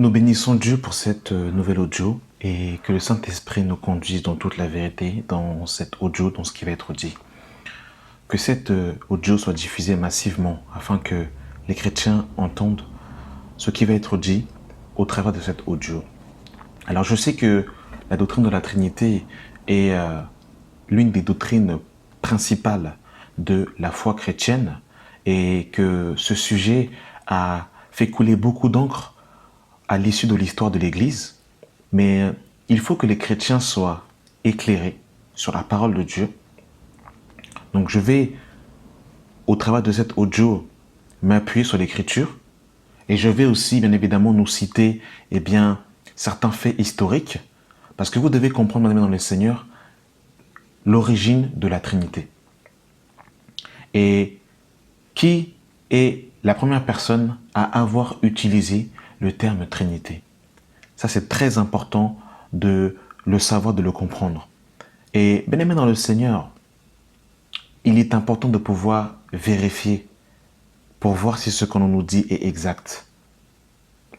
Nous bénissons Dieu pour cette nouvelle audio et que le Saint-Esprit nous conduise dans toute la vérité dans cette audio, dans ce qui va être dit. Que cette audio soit diffusée massivement afin que les chrétiens entendent ce qui va être dit au travers de cette audio. Alors je sais que la doctrine de la Trinité est l'une des doctrines principales de la foi chrétienne et que ce sujet a fait couler beaucoup d'encre à l'issue de l'histoire de l'Église, mais il faut que les chrétiens soient éclairés sur la parole de Dieu. Donc je vais, au travers de cette audio, m'appuyer sur l'Écriture et je vais aussi, bien évidemment, nous citer certains faits historiques parce que vous devez comprendre, dans le Seigneur, l'origine de la Trinité. Et qui est la première personne à avoir utilisé le terme Trinité? Ça, c'est très important de le savoir, de le comprendre. Et bien aimé dans le Seigneur, il est important de pouvoir vérifier pour voir si ce qu'on nous dit est exact.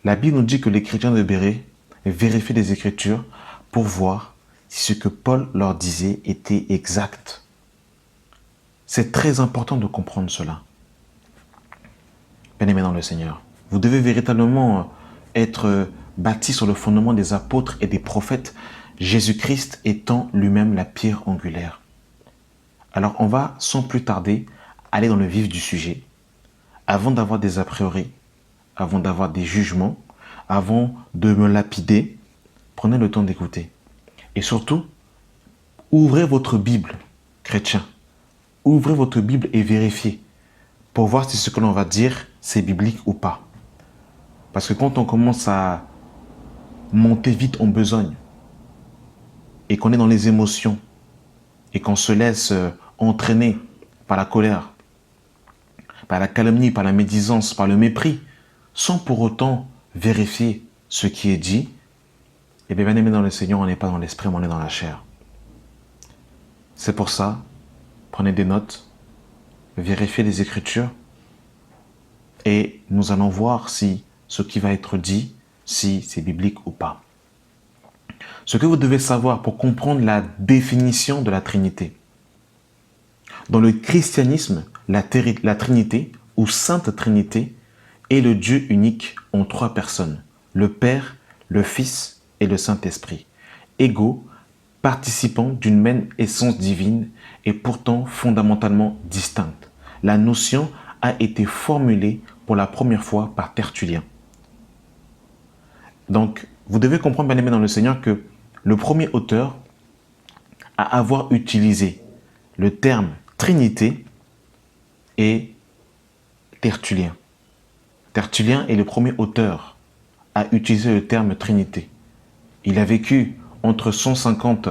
La Bible nous dit que les chrétiens de Béret vérifient les Écritures pour voir si ce que Paul leur disait était exact. C'est très important de comprendre cela. Bien aimé dans le Seigneur, vous devez véritablement être bâti sur le fondement des apôtres et des prophètes, Jésus-Christ étant lui-même la pierre angulaire. Alors on va sans plus tarder aller dans le vif du sujet, avant d'avoir des a priori, avant d'avoir des jugements, avant de me lapider, prenez le temps d'écouter. Et surtout, ouvrez votre Bible, chrétien. Ouvrez votre Bible et vérifiez pour voir si ce que l'on va dire, c'est biblique ou pas. Parce que quand on commence à monter vite en besogne et qu'on est dans les émotions et qu'on se laisse entraîner par la colère, par la calomnie, par la médisance, par le mépris, sans pour autant vérifier ce qui est dit, et bien aimé dans le Seigneur, on n'est pas dans l'esprit, mais on est dans la chair. C'est pour ça, prenez des notes, vérifiez les Écritures, et nous allons voir si ce qui va être dit, si c'est biblique ou pas. Ce que vous devez savoir pour comprendre la définition de la Trinité. Dans le christianisme, la Trinité ou Sainte Trinité est le Dieu unique en trois personnes, le Père, le Fils et le Saint-Esprit, égaux, participants d'une même essence divine et pourtant fondamentalement distinctes. La notion a été formulée pour la première fois par Tertullien. Donc, vous devez comprendre, bien aimé dans le Seigneur, que le premier auteur à avoir utilisé le terme Trinité est Tertullien. Tertullien est le premier auteur à utiliser le terme Trinité. Il a vécu entre 150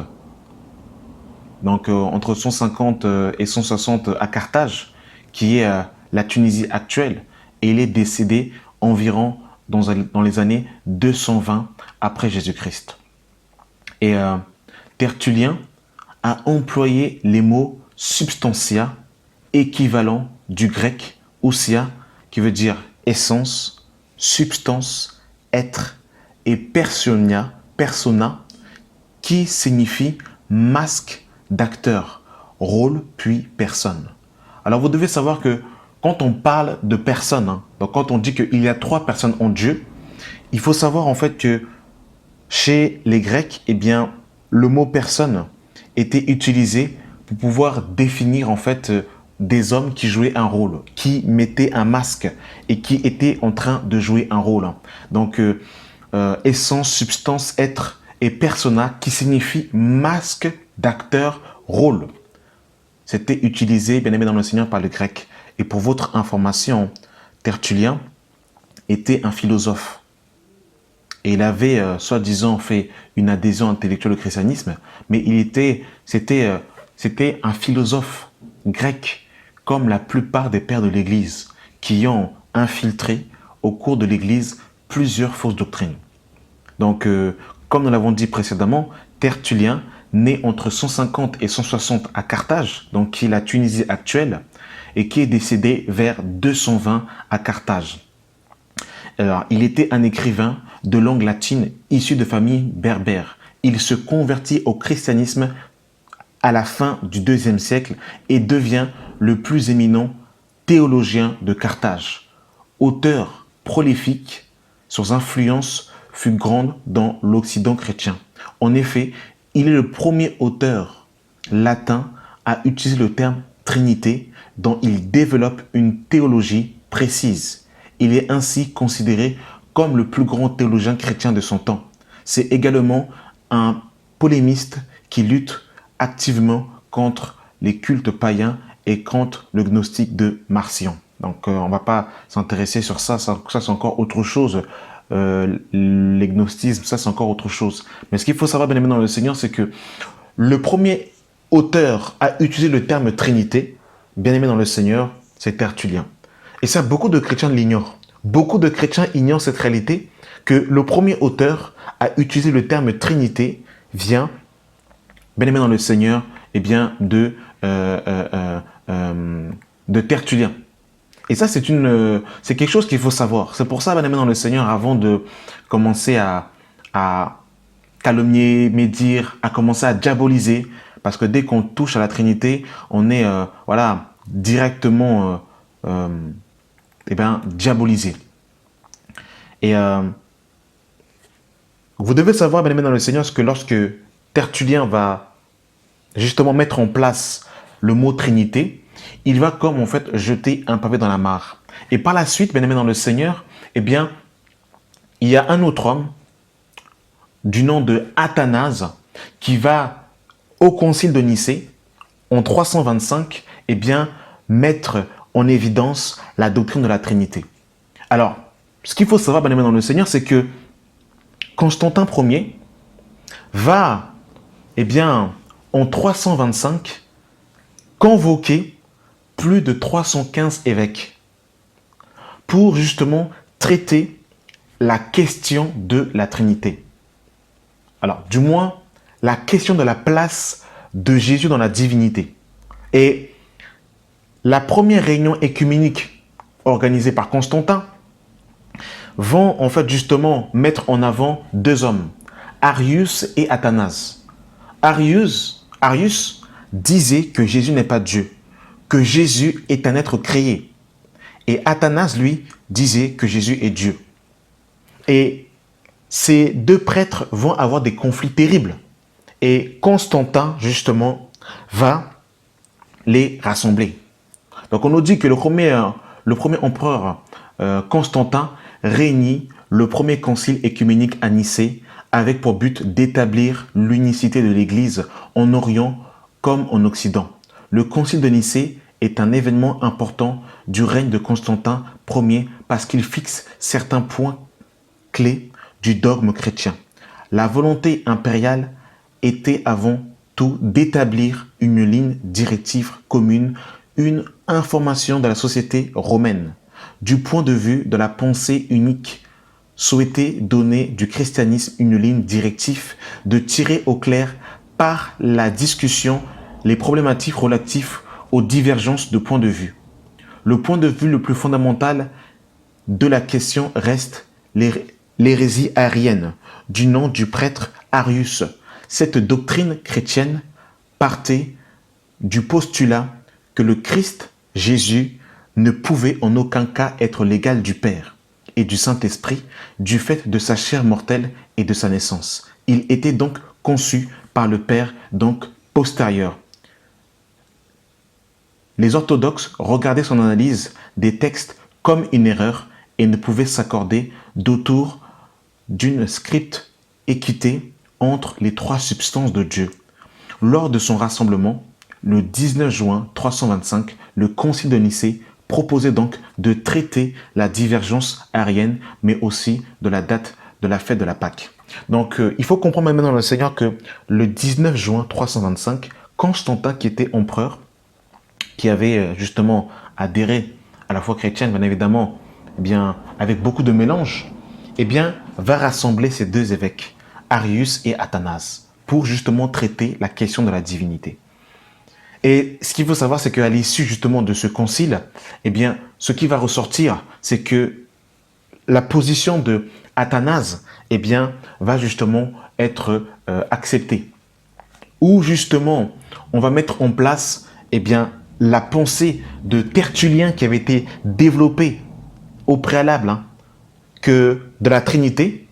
et 160 à Carthage, qui est la Tunisie actuelle, et il est décédé environ dans les années 220 après Jésus-Christ. Et Tertullien a employé les mots substantia, équivalent du grec ousia, qui veut dire essence, substance, être, et persona, qui signifie masque d'acteur, rôle puis personne. Alors vous devez savoir que quand on parle de personne, donc quand on dit qu'il y a trois personnes en Dieu, il faut savoir en fait que chez les Grecs, le mot personne était utilisé pour pouvoir définir en fait des hommes qui jouaient un rôle, qui mettaient un masque et qui étaient en train de jouer un rôle. Donc essence, substance, être et persona qui signifie masque d'acteur, rôle. C'était utilisé, bien aimé dans le Seigneur, par le grec. Et pour votre information, Tertullien était un philosophe. Et il avait, soi-disant, fait une adhésion intellectuelle au christianisme, mais c'était un philosophe grec, comme la plupart des pères de l'Église, qui ont infiltré au cours de l'Église plusieurs fausses doctrines. Donc, comme nous l'avons dit précédemment, Tertullien, né entre 150 et 160 à Carthage, donc qui est la Tunisie actuelle, et qui est décédé vers 220 à Carthage. Alors, il était un écrivain de langue latine issu de famille berbère. Il se convertit au christianisme à la fin du IIe siècle et devient le plus éminent théologien de Carthage. Auteur prolifique, son influence fut grande dans l'Occident chrétien. En effet, il est le premier auteur latin à utiliser le terme Trinité, dont il développe une théologie précise. Il est ainsi considéré comme le plus grand théologien chrétien de son temps. C'est également un polémiste qui lutte activement contre les cultes païens et contre le gnostique de Marcion. Donc on ne va pas s'intéresser sur ça, ça c'est encore autre chose. Les gnosticismes, ça c'est encore autre chose. Mais ce qu'il faut savoir, bien aimé dans le Seigneur, c'est que le premier auteur à utiliser le terme Trinité, bien aimé dans le Seigneur, c'est Tertullien. Et ça, beaucoup de chrétiens l'ignorent. Beaucoup de chrétiens ignorent cette réalité, que le premier auteur à utiliser le terme Trinité vient, bien aimé dans le Seigneur, eh bien, de Tertullien. Et ça, c'est quelque chose qu'il faut savoir. C'est pour ça, bien aimé dans le Seigneur, avant de commencer à calomnier, médire, à commencer à diaboliser, parce que dès qu'on touche à la Trinité, on est voilà, directement diabolisé. Et vous devez savoir, bien aimé dans le Seigneur, que lorsque Tertullien va justement mettre en place le mot Trinité, il va comme en fait jeter un pavé dans la mare. Et par la suite, bien aimé dans le Seigneur, eh bien, il y a un autre homme du nom de Athanase qui va au concile de Nicée en 325, eh bien, mettre en évidence la doctrine de la Trinité. Alors, ce qu'il faut savoir, bien aimé dans le Seigneur, c'est que Constantin Ier va, eh bien, en 325, convoquer plus de 315 évêques pour justement traiter la question de la Trinité. Alors, du moins, la question de la place de Jésus dans la divinité. Et la première réunion écuménique organisée par Constantin vont en fait justement mettre en avant deux hommes, Arius et Athanase. Arius disait que Jésus n'est pas Dieu, que Jésus est un être créé. Et Athanase, lui, disait que Jésus est Dieu. Et ces deux prêtres vont avoir des conflits terribles. Et Constantin, justement, va les rassembler. Donc on nous dit que le premier empereur Constantin réunit le premier concile écuménique à Nicée avec pour but d'établir l'unicité de l'Église en Orient comme en Occident. Le concile de Nicée est un événement important du règne de Constantin Ier parce qu'il fixe certains points clés du dogme chrétien. La volonté impériale était avant tout d'établir une ligne directive commune, une information de la société romaine. Du point de vue de la pensée unique, souhaitait donner du christianisme une ligne directive, de tirer au clair par la discussion les problématiques relatives aux divergences de points de vue. Le point de vue le plus fondamental de la question reste l'hérésie arienne, du nom du prêtre Arius. Cette doctrine chrétienne partait du postulat que le Christ, Jésus, ne pouvait en aucun cas être l'égal du Père et du Saint-Esprit du fait de sa chair mortelle et de sa naissance. Il était donc conçu par le Père, donc postérieur. Les orthodoxes regardaient son analyse des textes comme une erreur et ne pouvaient s'accorder d'autour d'une stricte équité entre les trois substances de Dieu. Lors de son rassemblement, le 19 juin 325, le concile de Nicée proposait donc de traiter la divergence arienne, mais aussi de la date de la fête de la Pâque. Donc, il faut comprendre maintenant dans le Seigneur que le 19 juin 325, Constantin, qui était empereur, qui avait justement adhéré à la foi chrétienne, bien évidemment, eh bien, avec beaucoup de mélange, eh bien, va rassembler ces deux évêques, Arius et Athanase, pour justement traiter la question de la divinité. Et ce qu'il faut savoir, c'est qu'à l'issue justement de ce concile, eh bien, ce qui va ressortir, c'est que la position de Athanase, eh bien, va justement être accepté. Où justement, on va mettre en place, eh bien, la pensée de Tertullien qui avait été développée au préalable, hein, que de la Trinité,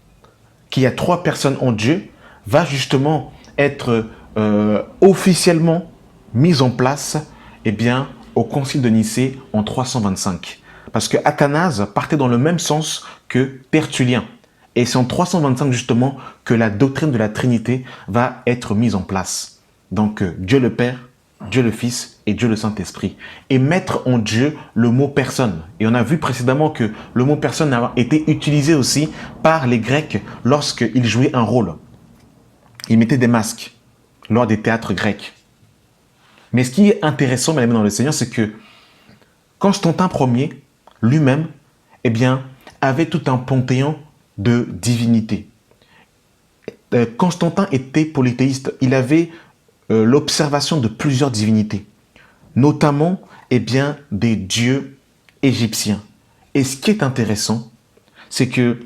qu'il y a 3 personnes en Dieu, va justement être officiellement mise en place, eh bien, au Concile de Nicée en 325. Parce que Athanase partait dans le même sens que Tertullien. Et c'est en 325 justement que la doctrine de la Trinité va être mise en place. Donc Dieu le Père, Dieu le Fils et Dieu le Saint-Esprit. Et mettre en Dieu le mot personne. Et on a vu précédemment que le mot personne a été utilisé aussi par les Grecs lorsqu'ils jouaient un rôle. Ils mettaient des masques lors des théâtres grecs. Mais ce qui est intéressant, mesdames et dans le Seigneur, c'est que Constantin Ier, lui-même, eh bien, avait tout un panthéon de divinités. Constantin était polythéiste. Il avait l'observation de plusieurs divinités, notamment eh bien, des dieux égyptiens. Et ce qui est intéressant, c'est que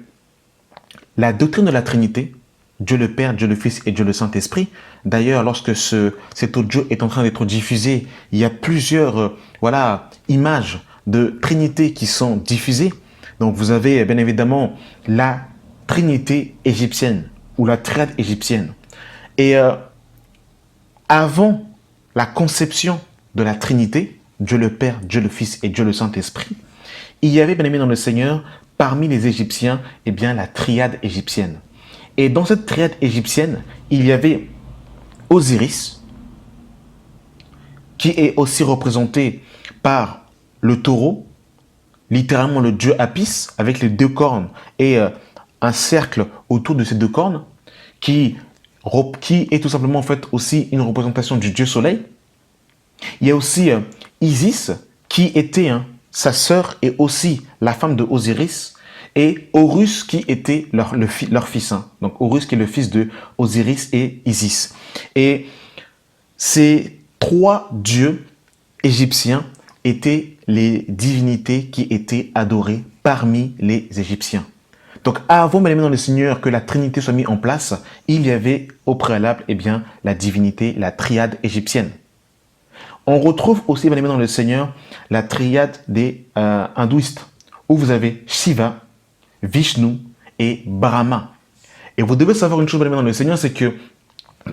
la doctrine de la Trinité, Dieu le Père, Dieu le Fils et Dieu le Saint-Esprit, d'ailleurs, lorsque cet audio est en train d'être diffusé, il y a plusieurs images de Trinité qui sont diffusées. Donc vous avez bien évidemment la Trinité égyptienne ou la triade égyptienne. Et avant la conception de la Trinité, Dieu le Père, Dieu le Fils et Dieu le Saint-Esprit, il y avait, bien aimé dans le Seigneur, parmi les Égyptiens, eh bien, la triade égyptienne. Et dans cette triade égyptienne, il y avait Osiris, qui est aussi représenté par le taureau, littéralement le dieu Apis, avec les 2 cornes et un cercle autour de ces 2 cornes, qui est tout simplement en fait aussi une représentation du dieu soleil. Il y a aussi Isis, qui était sa sœur et aussi la femme de Osiris, et Horus qui était leur fils. Donc Horus qui est le fils de Osiris et Isis. Et ces 3 dieux égyptiens étaient les divinités qui étaient adorées parmi les Égyptiens. Donc avant, mesdames et messieurs, dans le Seigneur, que la Trinité soit mise en place, il y avait au préalable eh bien, la divinité, la triade égyptienne. On retrouve aussi, mesdames et messieurs, dans le Seigneur, la triade des hindouistes, où vous avez Shiva, Vishnu et Brahma. Et vous devez savoir une chose, mesdames et messieurs, dans le Seigneur, c'est que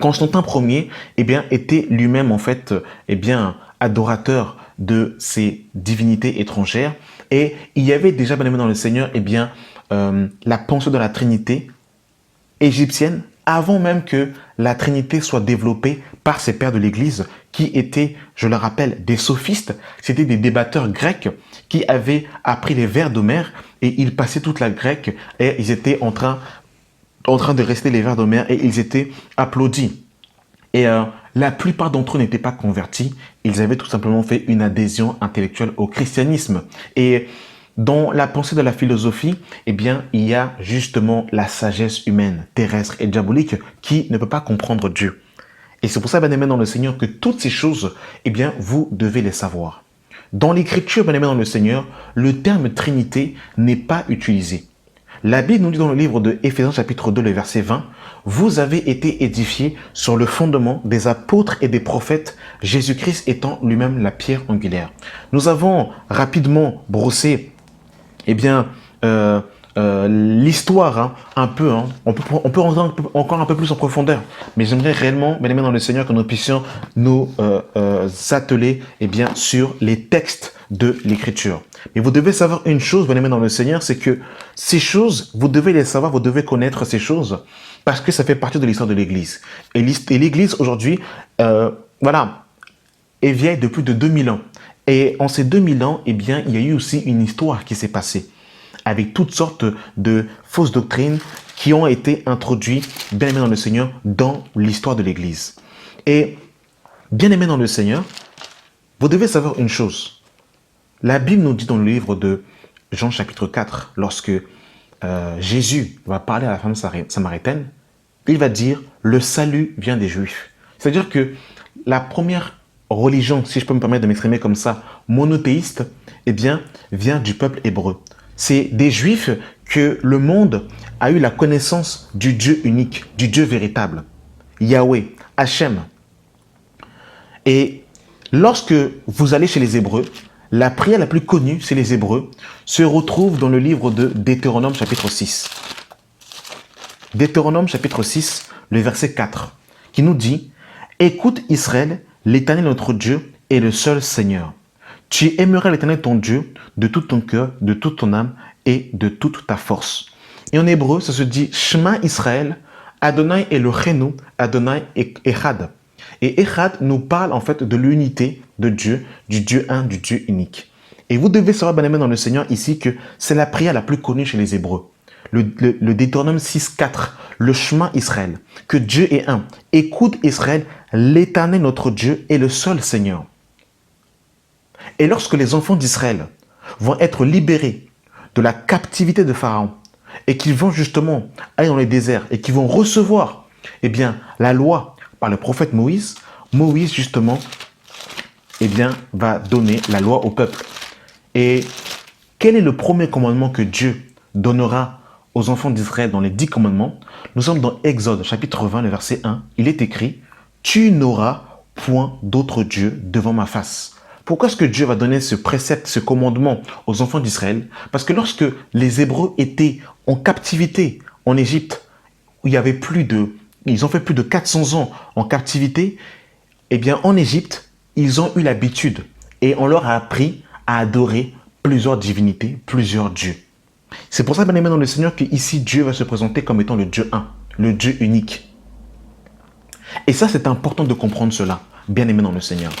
Constantin Ier eh bien, était lui-même en fait eh bien, adorateur de ces divinités étrangères. Et il y avait déjà, bien aimé dans le Seigneur, eh bien, la pensée de la Trinité égyptienne, avant même que la Trinité soit développée par ces pères de l'Église, qui étaient, je le rappelle, des sophistes. C'était des débatteurs grecs qui avaient appris les vers d'Homère et ils passaient toute la grecque et ils étaient en train de réciter les vers d'Homère et ils étaient applaudis. Et la plupart d'entre eux n'étaient pas convertis. Ils avaient tout simplement fait une adhésion intellectuelle au christianisme. Et dans la pensée de la philosophie, eh bien, il y a justement la sagesse humaine, terrestre et diabolique qui ne peut pas comprendre Dieu. Et c'est pour ça, bien aimé dans le Seigneur, que toutes ces choses, eh bien, vous devez les savoir. Dans l'Écriture, bien aimé dans le Seigneur, le terme Trinité n'est pas utilisé. La Bible nous dit dans le livre de Éphésiens chapitre 2, le verset 20, « Vous avez été édifiés sur le fondement des apôtres et des prophètes, Jésus-Christ étant lui-même la pierre angulaire. » Nous avons rapidement brossé eh bien, l'histoire, un peu, on peut rentrer encore un peu plus en profondeur, mais j'aimerais réellement, bien aimé dans le Seigneur, que nous puissions nous atteler eh bien, sur les textes de l'Écriture. Mais vous devez savoir une chose, bien aimé dans le Seigneur, c'est que ces choses, vous devez les savoir, vous devez connaître ces choses, parce que ça fait partie de l'histoire de l'Église. Et l'Église, aujourd'hui, est vieille de plus de 2000 ans. Et en ces 2000 ans, eh bien, il y a eu aussi une histoire qui s'est passée avec toutes sortes de fausses doctrines qui ont été introduites, bien aimées dans le Seigneur, dans l'histoire de l'Église. Et bien aimés dans le Seigneur, vous devez savoir une chose. La Bible nous dit dans le livre de Jean chapitre 4, lorsque Jésus va parler à la femme samaritaine, il va dire « le salut vient des Juifs ». C'est-à-dire que la première religion, si je peux me permettre de m'exprimer comme ça, monothéiste, eh bien, vient du peuple hébreu. C'est des Juifs que le monde a eu la connaissance du Dieu unique, du Dieu véritable, Yahweh, Hachem. Et lorsque vous allez chez les Hébreux, la prière la plus connue chez les Hébreux se retrouve dans le livre de Deutéronome chapitre 6. Deutéronome chapitre 6, le verset 4, qui nous dit « Écoute Israël, l'Éternel notre Dieu est le seul Seigneur. Tu aimeras l'Éternel ton Dieu de tout ton cœur, de toute ton âme et de toute ta force. » Et en hébreu, ça se dit « Shema Israël, Adonai Eloheinu, Adonai Echad ». Et Echad nous parle en fait de l'unité de Dieu, du Dieu un, du Dieu unique. Et vous devez savoir, bien aimé dans le Seigneur, ici que c'est la prière la plus connue chez les Hébreux. Le Deutéronome 6, 4, le chemin Israël, que Dieu est un. Écoute Israël, l'Éternel notre Dieu est le seul Seigneur. Et lorsque les enfants d'Israël vont être libérés de la captivité de Pharaon et qu'ils vont justement aller dans les déserts et qu'ils vont recevoir eh bien, la loi par le prophète Moïse, Moïse justement eh bien, va donner la loi au peuple. Et quel est le premier commandement que Dieu donnera aux enfants d'Israël dans les 10 commandements? Nous sommes dans Exode chapitre 20, le verset 1. Il est écrit « Tu n'auras point d'autre Dieu devant ma face ». Pourquoi est-ce que Dieu va donner ce précepte, ce commandement aux enfants d'Israël? Parce que lorsque les Hébreux étaient en captivité en Égypte, où il y avait ils ont fait plus de 400 ans en captivité, eh bien en Égypte, ils ont eu l'habitude et on leur a appris à adorer plusieurs divinités, plusieurs dieux. C'est pour ça, bien aimé dans le Seigneur, qu'ici Dieu va se présenter comme étant le Dieu un, le Dieu unique. Et ça, c'est important de comprendre cela, bien aimé dans le Seigneur.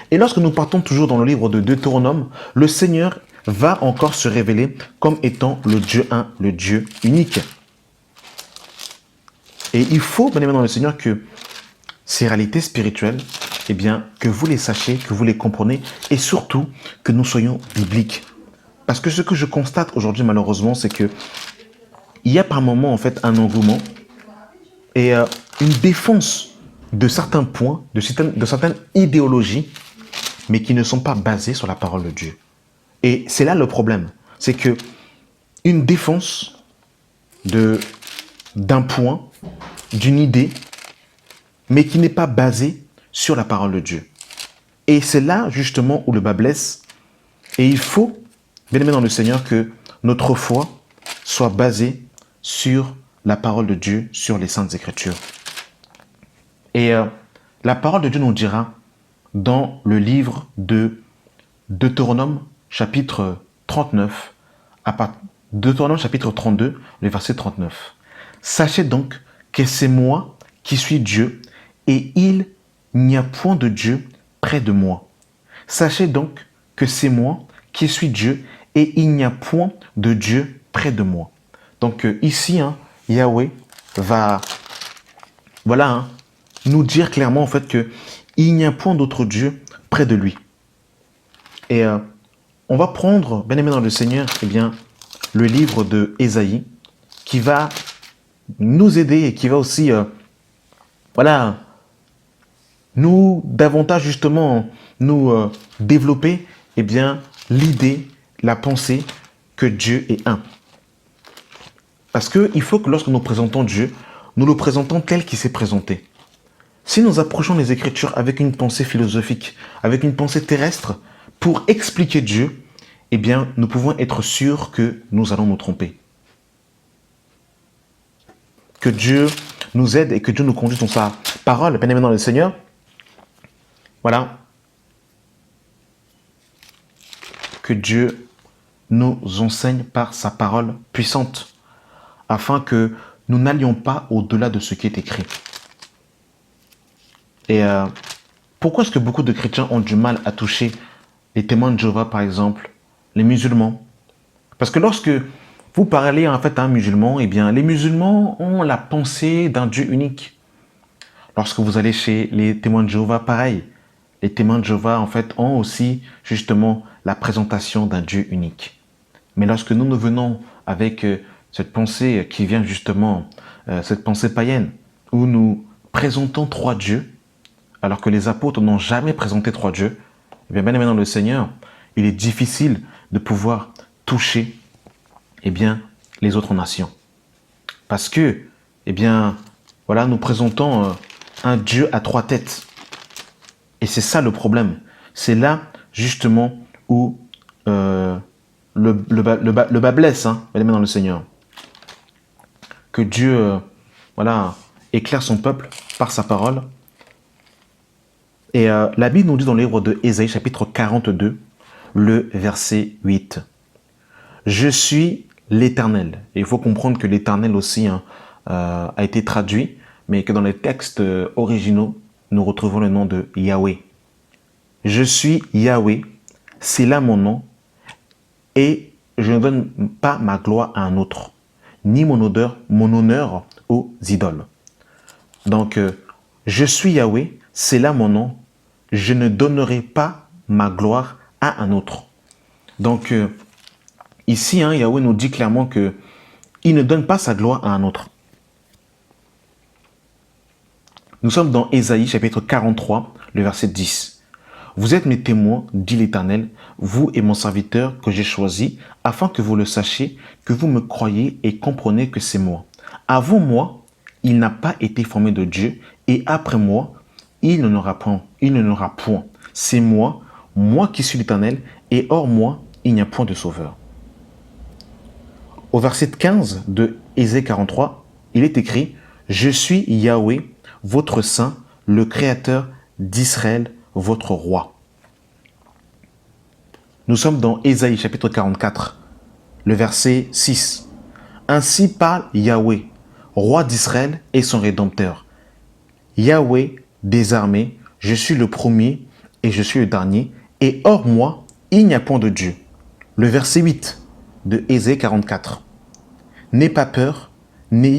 Et lorsque nous partons toujours dans le livre de Deutéronome, le Seigneur va encore se révéler comme étant le Dieu un, le Dieu unique. Et il faut, bien aimé dans le Seigneur, que ces réalités spirituelles, eh bien, que vous les sachiez, que vous les compreniez, et surtout que nous soyons bibliques. Parce que ce que je constate aujourd'hui, malheureusement, c'est que il y a par moments, en fait, un engouement et une défense de certains points, de certaines idéologies, mais qui ne sont pas basées sur la parole de Dieu. Et c'est là le problème. C'est que une défense d'un point, d'une idée, mais qui n'est pas basée sur la parole de Dieu. Et c'est là, justement, où le bas blesse. Et il faut, bien aimé dans le Seigneur, que notre foi soit basée sur la parole de Dieu, sur les Saintes Écritures. Et la parole de Dieu nous dira dans le livre de Deutéronome, chapitre 39, Deutéronome, chapitre 32, le verset 39. « Sachez donc que c'est moi qui suis Dieu, et il n'y a point de Dieu près de moi. Sachez donc que c'est moi qui suis Dieu, et il n'y a point de Dieu près de moi. » Donc ici, Yahweh va nous dire clairement en fait qu'il n'y a point d'autre Dieu près de lui. Et on va prendre, bien aimé dans le Seigneur, eh bien, le livre de Ésaïe, qui va nous aider et qui va aussi nous davantage justement nous développer eh bien, l'idée, la pensée que Dieu est un. Parce qu'il faut que lorsque nous présentons Dieu, nous le présentons tel qu'il s'est présenté. Si nous approchons les Écritures avec une pensée philosophique, avec une pensée terrestre, pour expliquer Dieu, eh bien, nous pouvons être sûrs que nous allons nous tromper. Que Dieu nous aide et que Dieu nous conduise dans sa parole, bien aimé dans le Seigneur. Voilà. Que Dieu nous enseigne par sa parole puissante, afin que nous n'allions pas au-delà de ce qui est écrit. Et pourquoi est-ce que beaucoup de chrétiens ont du mal à toucher les témoins de Jéhovah, par exemple, les musulmans? Parce que lorsque vous parlez en fait à un musulman, eh bien, les musulmans ont la pensée d'un Dieu unique. Lorsque vous allez chez les témoins de Jéhovah, pareil. Les témoins de Jéhovah, en fait, ont aussi justement la présentation d'un Dieu unique. Mais lorsque nous venons avec cette pensée qui vient justement, cette pensée païenne, où nous présentons 3 dieux, alors que les apôtres n'ont jamais présenté 3 dieux, eh bien aimé dans le Seigneur, il est difficile de pouvoir toucher eh bien, les autres nations. Parce que, eh bien, voilà, nous présentons un Dieu à 3 têtes. Et c'est ça le problème. C'est là, justement, où le bas blesse, hein, les mains dans le Seigneur. Que Dieu, voilà, éclaire son peuple par sa parole. Et la Bible nous dit dans le livre de Ésaïe, chapitre 42, le verset 8. Je suis l'Éternel. Et il faut comprendre que l'Éternel aussi hein, a été traduit, mais que dans les textes originaux, nous retrouvons le nom de Yahweh. Je suis Yahweh, c'est là mon nom, et je ne donne pas ma gloire à un autre, ni mon honneur aux idoles. Donc, je suis Yahweh, c'est là mon nom, je ne donnerai pas ma gloire à un autre. Donc, ici, hein, Yahweh nous dit clairement que il ne donne pas sa gloire à un autre. Nous sommes dans Ésaïe, chapitre 43, le verset 10. Vous êtes mes témoins, dit l'Éternel, vous et mon serviteur que j'ai choisi, afin que vous le sachiez, que vous me croyez et comprenez que c'est moi. Avant moi, il n'a pas été formé de Dieu, et après moi, il n'en aura point. C'est moi, moi qui suis l'Éternel, et hors moi, il n'y a point de sauveur. Au verset 15 de Ésaïe 43, il est écrit « Je suis Yahweh, votre saint, le créateur d'Israël, votre roi. » Nous sommes dans Ésaïe chapitre 44, le verset 6. « Ainsi parle Yahweh, roi d'Israël et son rédempteur. Yahweh des armées, je suis le premier et je suis le dernier, et hors moi, il n'y a point de Dieu. » Le verset 8 de Ésaïe 44. « N'ayez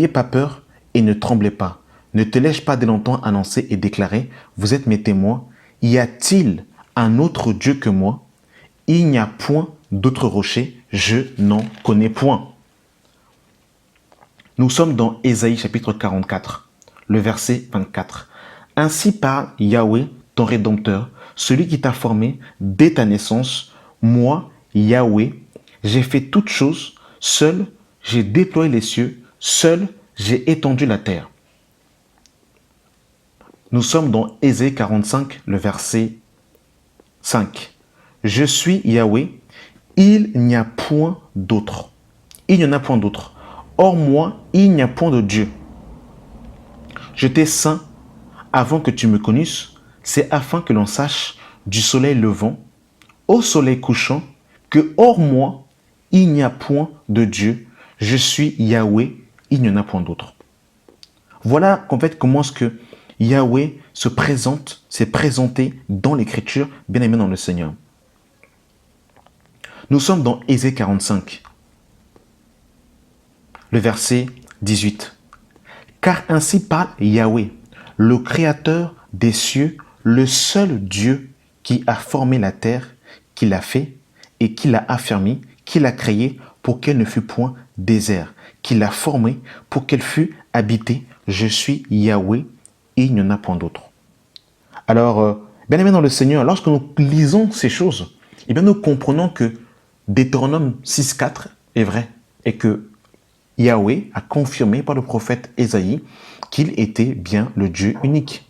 pas peur et ne tremblez pas. Ne te laisse pas dès longtemps annoncer et déclarer, vous êtes mes témoins. Y a-t-il un autre Dieu que moi? Il n'y a point d'autre rocher, je n'en connais point. » Nous sommes dans Ésaïe chapitre 44, le verset 24. « Ainsi parle Yahweh, ton Rédempteur, celui qui t'a formé dès ta naissance. Moi, Yahweh, j'ai fait toutes choses, seul j'ai déployé les cieux, seul j'ai étendu la terre. » Nous sommes dans Ésaïe 45, le verset 5. « Je suis Yahweh, il n'y a point d'autre. Il n'y en a point d'autre. Hors moi, il n'y a point de Dieu. J'étais saint avant que tu me connusses, c'est afin que l'on sache du soleil levant au soleil couchant que hors moi, il n'y a point de Dieu. Je suis Yahweh, il n'y en a point d'autre. » Voilà qu'en fait comment est-ce que Yahweh s'est présenté dans l'Écriture, bien aimé dans le Seigneur. Nous sommes dans Ésaïe 45, le verset 18. « Car ainsi parle Yahweh, le Créateur des cieux, le seul Dieu qui a formé la terre, qui l'a fait et qui l'a affermi, qui l'a créée pour qu'elle ne fût point désert, qui l'a formée pour qu'elle fût habitée. Je suis Yahweh, et il n'y en a point d'autre. » Alors, bien aimé dans le Seigneur, lorsque nous lisons ces choses, eh bien nous comprenons que Deutéronome 6.4 est vrai et que Yahweh a confirmé par le prophète Ésaïe qu'il était bien le Dieu unique.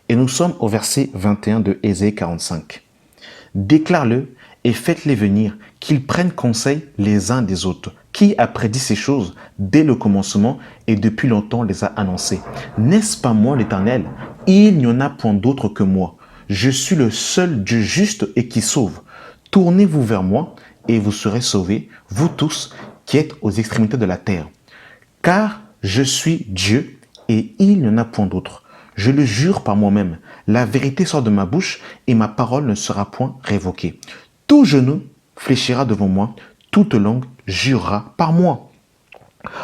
Et nous sommes au verset 21 de Ésaïe 45. « Déclare-le et faites-les venir, qu'ils prennent conseil les uns des autres. Qui a prédit ces choses dès le commencement et depuis longtemps les a annoncées? N'est-ce pas moi l'Éternel? Il n'y en a point d'autre que moi. Je suis le seul Dieu juste et qui sauve. Tournez-vous vers moi et vous serez sauvés, vous tous qui êtes aux extrémités de la terre. Car je suis Dieu et il n'y en a point d'autre. Je le jure par moi-même. La vérité sort de ma bouche et ma parole ne sera point révoquée. Tout genou fléchira devant moi, toute langue jurera par moi. »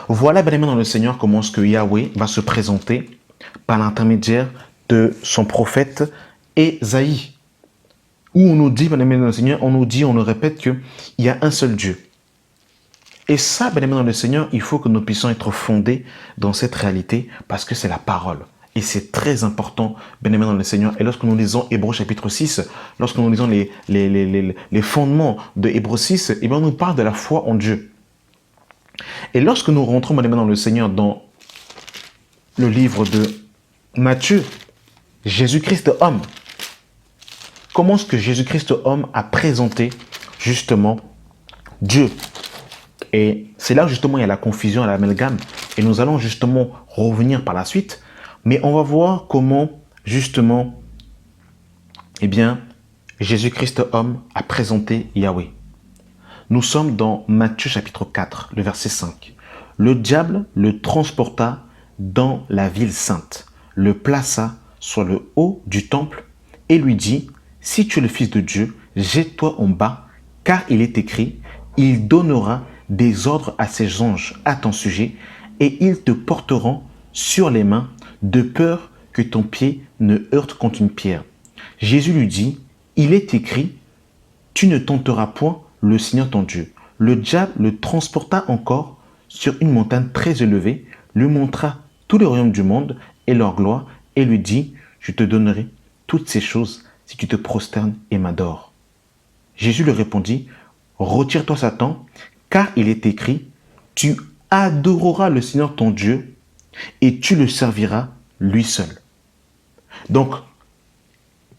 Voilà, bien aimé dans le Seigneur, comment est-ce que Yahweh va se présenter par l'intermédiaire de son prophète Ésaïe. Où on nous dit, bien aimé dans le Seigneur, on nous répète qu'il y a un seul Dieu. Et ça, bien aimé dans le Seigneur, il faut que nous puissions être fondés dans cette réalité parce que c'est la parole. Et c'est très important, bien aimé dans le Seigneur. Et lorsque nous lisons Hébreux chapitre 6, lorsque nous lisons les fondements de Hébreux 6, eh bien on nous parle de la foi en Dieu. Et lorsque nous rentrons dans le Seigneur dans le livre de Matthieu, Jésus-Christ homme, comment est-ce que Jésus-Christ homme a présenté justement Dieu? Et c'est là justement il y a la confusion, l'amalgame. Et nous allons justement revenir par la suite. Mais on va voir comment justement, eh bien, Jésus-Christ homme a présenté Yahweh. Nous sommes dans Matthieu chapitre 4, le verset 5. Le diable le transporta dans la ville sainte, le plaça sur le haut du temple et lui dit, « Si tu es le Fils de Dieu, jette-toi en bas, car il est écrit, il donnera des ordres à ses anges à ton sujet, et ils te porteront sur les mains, de peur que ton pied ne heurte contre une pierre. » Jésus lui dit, « Il est écrit, tu ne tenteras point le Seigneur ton Dieu. » Le diable le transporta encore sur une montagne très élevée, lui montra tous les royaumes du monde et leur gloire, et lui dit, « Je te donnerai toutes ces choses si tu te prosternes et m'adores. » Jésus lui répondit, « Retire-toi Satan, car il est écrit, tu adoreras le Seigneur ton Dieu et tu le serviras lui seul. » Donc,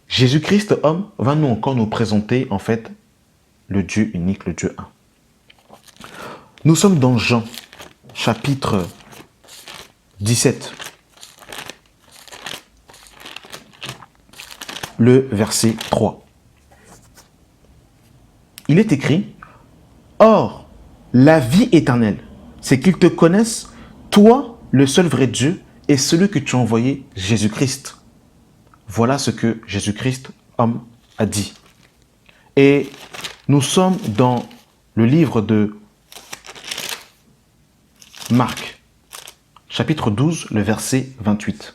Jésus-Christ homme va nous encore nous présenter en fait le Dieu unique, le Dieu un. Nous sommes dans Jean, chapitre 17, le verset 3. Il est écrit, « Or, la vie éternelle, c'est qu'ils te connaissent, toi, le seul vrai Dieu, et celui que tu as envoyé, Jésus-Christ. » Voilà ce que Jésus-Christ, homme, a dit. Et nous sommes dans le livre de Marc, chapitre 12, le verset 28.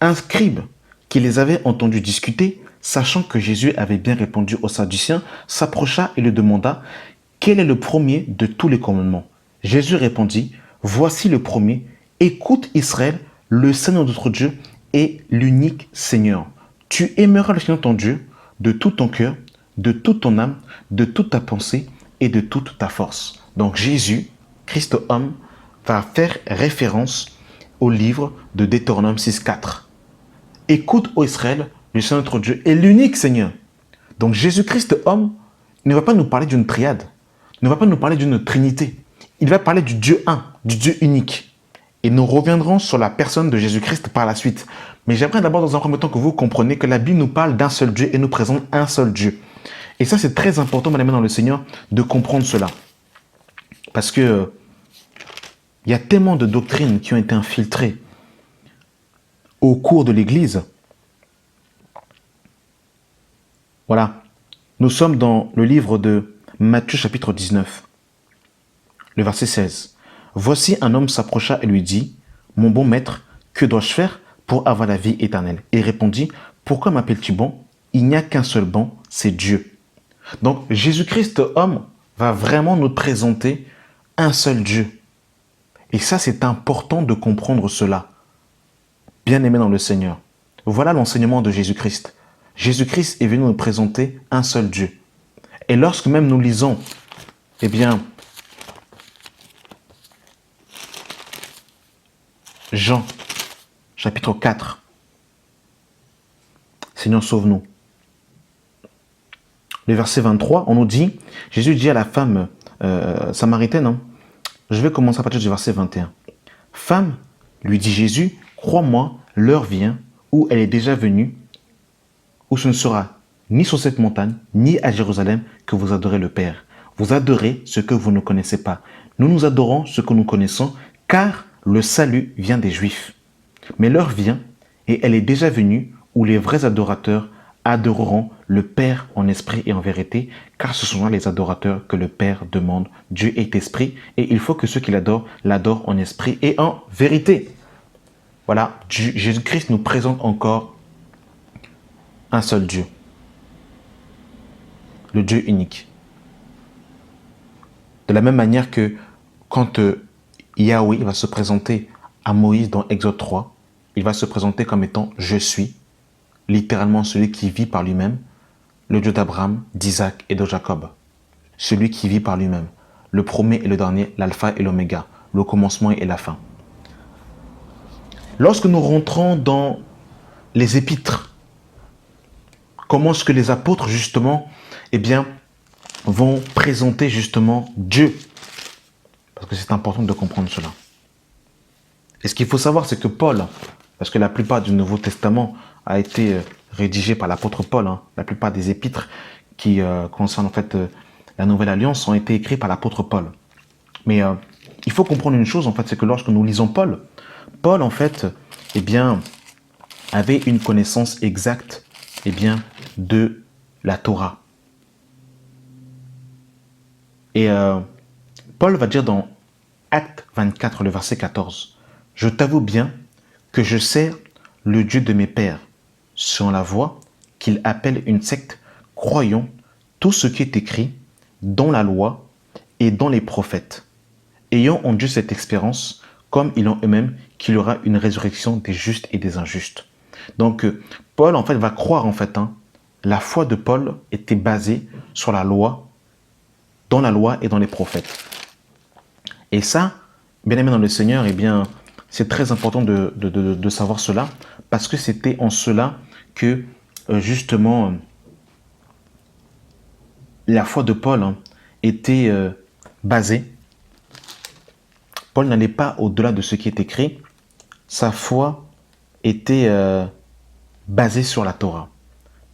Un scribe qui les avait entendus discuter, sachant que Jésus avait bien répondu aux Sadduciens, s'approcha et le demanda, « Quel est le premier de tous les commandements ?» Jésus répondit, « Voici le premier, écoute Israël, le Seigneur notre Dieu est l'unique Seigneur. Tu aimeras le Seigneur ton Dieu de tout ton cœur, de toute ton âme, de toute ta pensée et de toute ta force. » Donc Jésus, Christ homme, va faire référence au livre de Deutéronome 6.4. Écoute, ô Israël, le Seigneur notre Dieu est l'unique Seigneur. Donc Jésus-Christ homme ne va pas nous parler d'une triade, ne va pas nous parler d'une trinité. Il va parler du Dieu un, du Dieu unique. Et nous reviendrons sur la personne de Jésus-Christ par la suite. Mais j'aimerais d'abord dans un premier temps que vous compreniez que la Bible nous parle d'un seul Dieu et nous présente un seul Dieu. Et ça c'est très important, mesdames, dans le Seigneur, de comprendre cela. Parce que il y a tellement de doctrines qui ont été infiltrées au cours de l'Église. Voilà. Nous sommes dans le livre de Matthieu chapitre 19, le verset 16. « Voici un homme s'approcha et lui dit, « Mon bon maître, que dois-je faire pour avoir la vie éternelle ?» Et il répondit, « Pourquoi m'appelles-tu bon? Il n'y a qu'un seul bon, c'est Dieu. » Donc Jésus-Christ homme va vraiment nous présenter un seul Dieu. Et ça, c'est important de comprendre cela. Bien-aimés dans le Seigneur, voilà l'enseignement de Jésus-Christ. Jésus-Christ est venu nous présenter un seul Dieu. Et lorsque même nous lisons, eh bien, Jean, chapitre 4, Seigneur, sauve-nous. Le verset 23, on nous dit, Jésus dit à la femme samaritaine, je vais commencer à partir du verset 21. « Femme, lui dit Jésus, crois-moi, l'heure vient où elle est déjà venue, où ce ne sera ni sur cette montagne, ni à Jérusalem que vous adorez le Père. Vous adorez ce que vous ne connaissez pas. Nous adorons ce que nous connaissons, car le salut vient des Juifs. Mais l'heure vient, et elle est déjà venue, où les vrais adorateurs adoreront le Père en esprit et en vérité, car ce sont là les adorateurs que le Père demande. Dieu est esprit, et il faut que ceux qui l'adorent, l'adorent en esprit et en vérité. » Voilà, Jésus-Christ nous présente encore un seul Dieu. Le Dieu unique. De la même manière que quand Yahweh va se présenter à Moïse dans Exode 3, il va se présenter comme étant « Je suis », littéralement celui qui vit par lui-même, le Dieu d'Abraham, d'Isaac et de Jacob. Celui qui vit par lui-même. le premier et le dernier, l'alpha et l'oméga, le commencement et la fin. Lorsque nous rentrons dans les épîtres, comment est-ce que les apôtres, justement, eh bien, vont présenter justement Dieu? Parce que c'est important de comprendre cela. Et ce qu'il faut savoir, c'est que Paul, parce que la plupart du Nouveau Testament a été rédigé par l'apôtre Paul, la plupart des épîtres qui concernent en fait la Nouvelle Alliance ont été écrits par l'apôtre Paul. Mais il faut comprendre une chose, en fait, c'est que lorsque nous lisons Paul, en fait, eh bien, avait une connaissance exacte, eh bien, de la Torah. Et Paul va dire dans Acte 24, le verset 14, « Je t'avoue bien que je sers le Dieu de mes pères, selon la voie qu'il appelle une secte, croyant tout ce qui est écrit dans la loi et dans les prophètes, ayant en Dieu cette expérience, comme ils ont eux-mêmes, qu'il y aura une résurrection des justes et des injustes. » Donc, Paul, en fait, va croire, en fait, la foi de Paul était basée sur la loi, dans la loi et dans les prophètes. Et ça, bien aimé dans le Seigneur, eh bien, c'est très important de savoir cela, parce que c'était en cela que, justement, la foi de Paul était basée. Paul n'allait pas au-delà de ce qui est écrit. Sa foi était basée sur la Torah.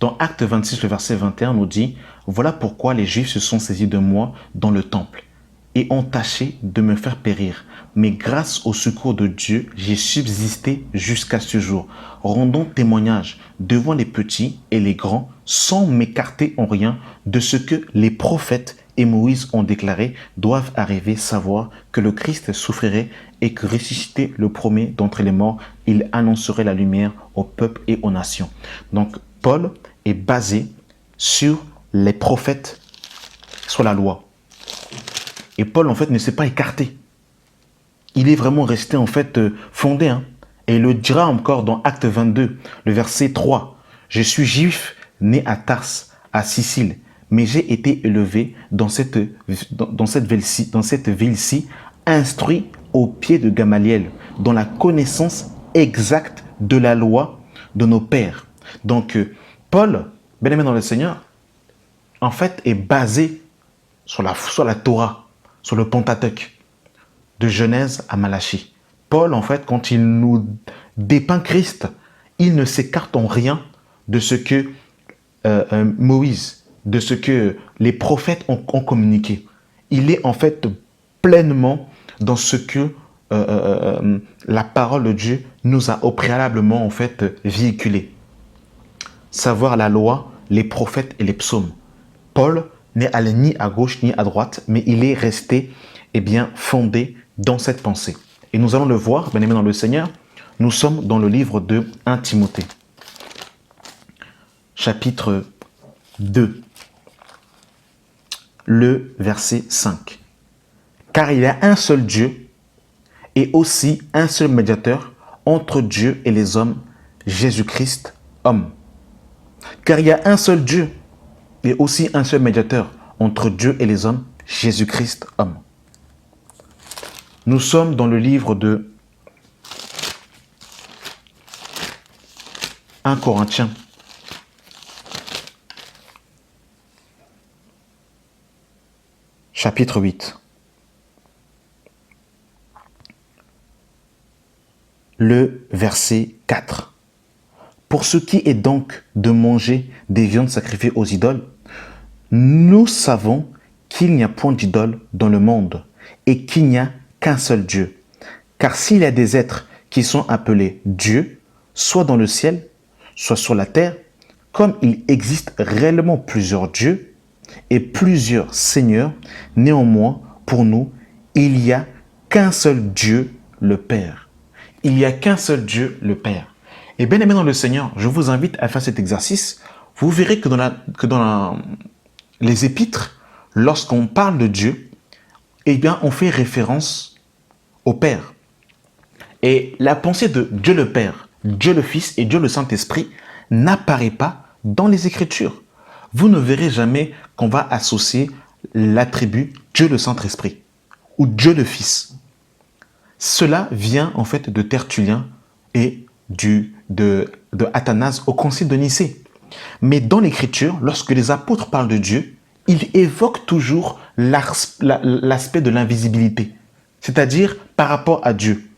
Dans Acte 26, le verset 21, nous dit « Voilà pourquoi les Juifs se sont saisis de moi dans le temple et ont tâché de me faire périr. Mais grâce au secours de Dieu, j'ai subsisté jusqu'à ce jour, rendant témoignage devant les petits et les grands, sans m'écarter en rien de ce que les prophètes et Moïse ont déclaré, doivent arriver, savoir que le Christ souffrirait et que ressuscité le premier d'entre les morts, il annoncerait la lumière au peuple et aux nations. » Donc, Paul est basé sur les prophètes, sur la loi. Et Paul, en fait, ne s'est pas écarté. Il est vraiment resté, en fait, fondé. Et il le dira encore dans Acte 22, le verset 3. « Je suis juif, né à Tars, à Sicile, mais j'ai été élevé dans cette ville-ci, instruit au pied de Gamaliel, dans la connaissance exacte de la loi de nos pères. » Donc, Paul, bien aimé dans le Seigneur, en fait, est basé sur la Torah, sur le Pentateuque, de Genèse à Malachie. Paul, en fait, quand il nous dépeint Christ, il ne s'écarte en rien de ce que Moïse, de ce que les prophètes ont communiqué. Il est en fait pleinement dans ce que la parole de Dieu nous a au préalablement en fait véhiculé. Savoir la loi, les prophètes et les psaumes. Paul n'est allé ni à gauche ni à droite, mais il est resté fondé dans cette pensée. Et nous allons le voir, bien aimé dans le Seigneur, nous sommes dans le livre de 1 Timothée, chapitre 2, le verset 5. « Car il y a un seul Dieu et aussi un seul médiateur entre Dieu et les hommes, Jésus-Christ, homme. » Car il y a un seul Dieu et aussi un seul médiateur entre Dieu et les hommes, Jésus-Christ, homme. Nous sommes dans le livre de 1 Corinthiens, chapitre 8. Le verset 4. « Pour ce qui est donc de manger des viandes sacrifiées aux idoles, nous savons qu'il n'y a point d'idole dans le monde et qu'il n'y a qu'un seul Dieu. Car s'il y a des êtres qui sont appelés Dieu, soit dans le ciel, soit sur la terre, comme il existe réellement plusieurs dieux et plusieurs seigneurs, néanmoins, pour nous, il n'y a qu'un seul Dieu, le Père. » Il n'y a qu'un seul Dieu, le Père. Et bien aimé dans le Seigneur, je vous invite à faire cet exercice. Vous verrez que dans les épîtres, lorsqu'on parle de Dieu, on fait référence au Père. Et la pensée de Dieu le Père, Dieu le Fils et Dieu le Saint-Esprit n'apparaît pas dans les Écritures. Vous ne verrez jamais qu'on va associer l'attribut Dieu le Saint-Esprit ou Dieu le Fils. Cela vient en fait de Tertullien et de Athanase au concile de Nicée. Mais dans l'Écriture, lorsque les apôtres parlent de Dieu, ils évoquent toujours l'aspect de l'invisibilité, c'est-à-dire par rapport à Dieu.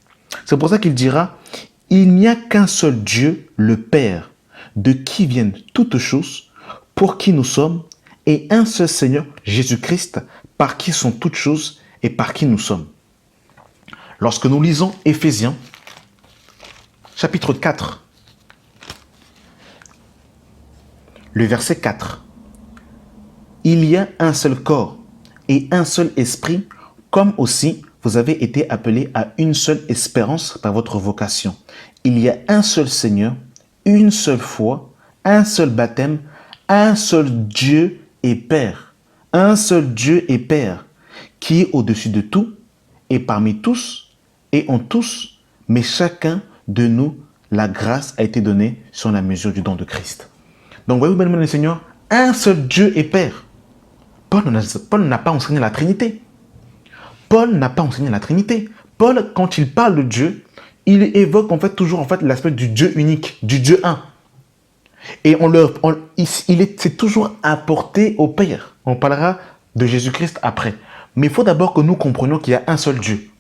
C'est pour ça qu'il dira « Il n'y a qu'un seul Dieu, le Père, de qui viennent toutes choses, pour qui nous sommes, et un seul Seigneur, Jésus-Christ, par qui sont toutes choses et par qui nous sommes. » Lorsque nous lisons Éphésiens, chapitre 4, le verset 4, « Il y a un seul corps et un seul esprit, comme aussi vous avez été appelés à une seule espérance par votre vocation. Il y a un seul Seigneur, une seule foi, un seul baptême, un seul Dieu et Père. Un seul Dieu et Père, qui est au-dessus de tout, et parmi tous, et en tous, mais chacun de nous, la grâce a été donnée sur la mesure du don de Christ. » Donc, voyez-vous, bien aimé le Seigneur, un seul Dieu et Père. Paul n'a pas enseigné la Trinité. Paul n'a pas enseigné la Trinité. Paul, quand il parle de Dieu, il évoque en fait toujours l'aspect du Dieu unique, du Dieu un. Et c'est toujours apporté au Père. On parlera de Jésus-Christ après. Mais il faut d'abord que nous comprenions qu'il y a un seul Dieu.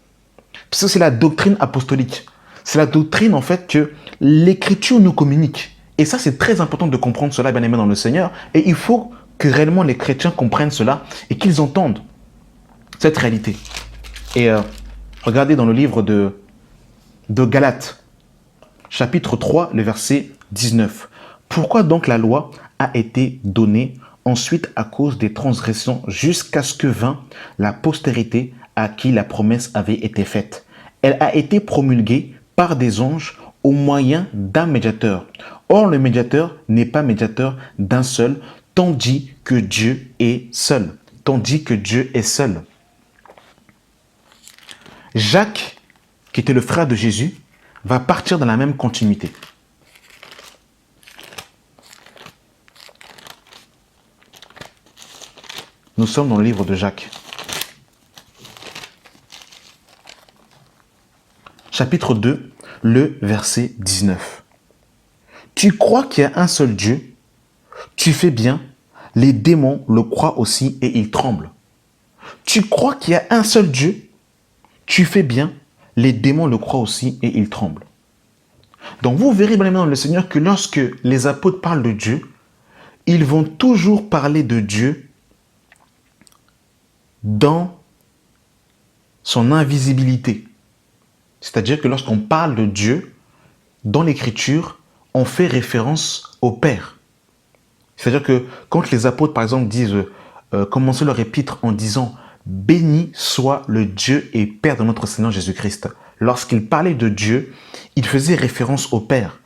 Parce que c'est la doctrine apostolique. C'est la doctrine en fait que l'Écriture nous communique. Et ça, c'est très important de comprendre cela, bien aimé dans le Seigneur. Et il faut que réellement les chrétiens comprennent cela et qu'ils entendent cette réalité. Et regardez dans le livre de Galates, chapitre 3, le verset 19. « Pourquoi donc la loi a été donnée ensuite à cause des transgressions jusqu'à ce que vint la postérité à qui la promesse avait été faite. Elle a été promulguée par des anges au moyen d'un médiateur. Or, le médiateur n'est pas médiateur d'un seul, tandis que Dieu est seul. » Tandis que Dieu est seul. Jacques, qui était le frère de Jésus, va partir dans la même continuité. Nous sommes dans le livre de Jacques. Chapitre 2, le verset 19. « Tu crois qu'il y a un seul Dieu, tu fais bien, les démons le croient aussi et ils tremblent. Tu crois qu'il y a un seul Dieu, tu fais bien, les démons le croient aussi et ils tremblent. » Donc vous verrez bien dans le Seigneur que lorsque les apôtres parlent de Dieu, ils vont toujours parler de Dieu dans son invisibilité. C'est-à-dire que lorsqu'on parle de Dieu, dans l'Écriture, on fait référence au Père. C'est-à-dire que quand les apôtres, par exemple, commencent leur épître en disant « Béni soit le Dieu et Père de notre Seigneur Jésus-Christ », lorsqu'ils parlaient de Dieu, ils faisaient référence au Père.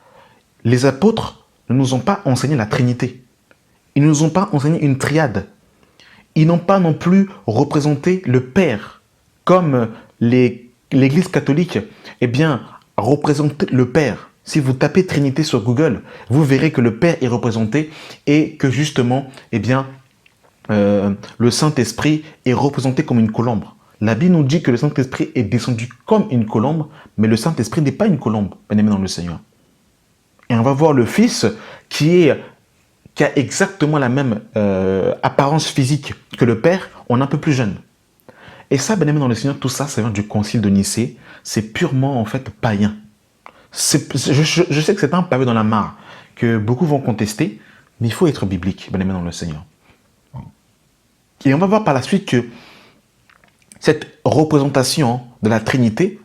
Les apôtres ne nous ont pas enseigné la Trinité. Ils ne nous ont pas enseigné une triade. Ils n'ont pas non plus représenté le Père, comme l'Église catholique, représente le Père. Si vous tapez Trinité sur Google, vous verrez que le Père est représenté et que justement, le Saint-Esprit est représenté comme une colombe. La Bible nous dit que le Saint-Esprit est descendu comme une colombe, mais le Saint-Esprit n'est pas une colombe, bien aimé dans le Seigneur. Et on va voir le Fils qui a exactement la même apparence physique que le Père, on est un peu plus jeune. Et ça, bien aimé dans le Seigneur, tout ça, ça vient du concile de Nicée. C'est purement, en fait, païen. Je sais que c'est un pavé dans la mare que beaucoup vont contester, mais il faut être biblique, bien aimé dans le Seigneur. Et on va voir par la suite que cette représentation de la Trinité,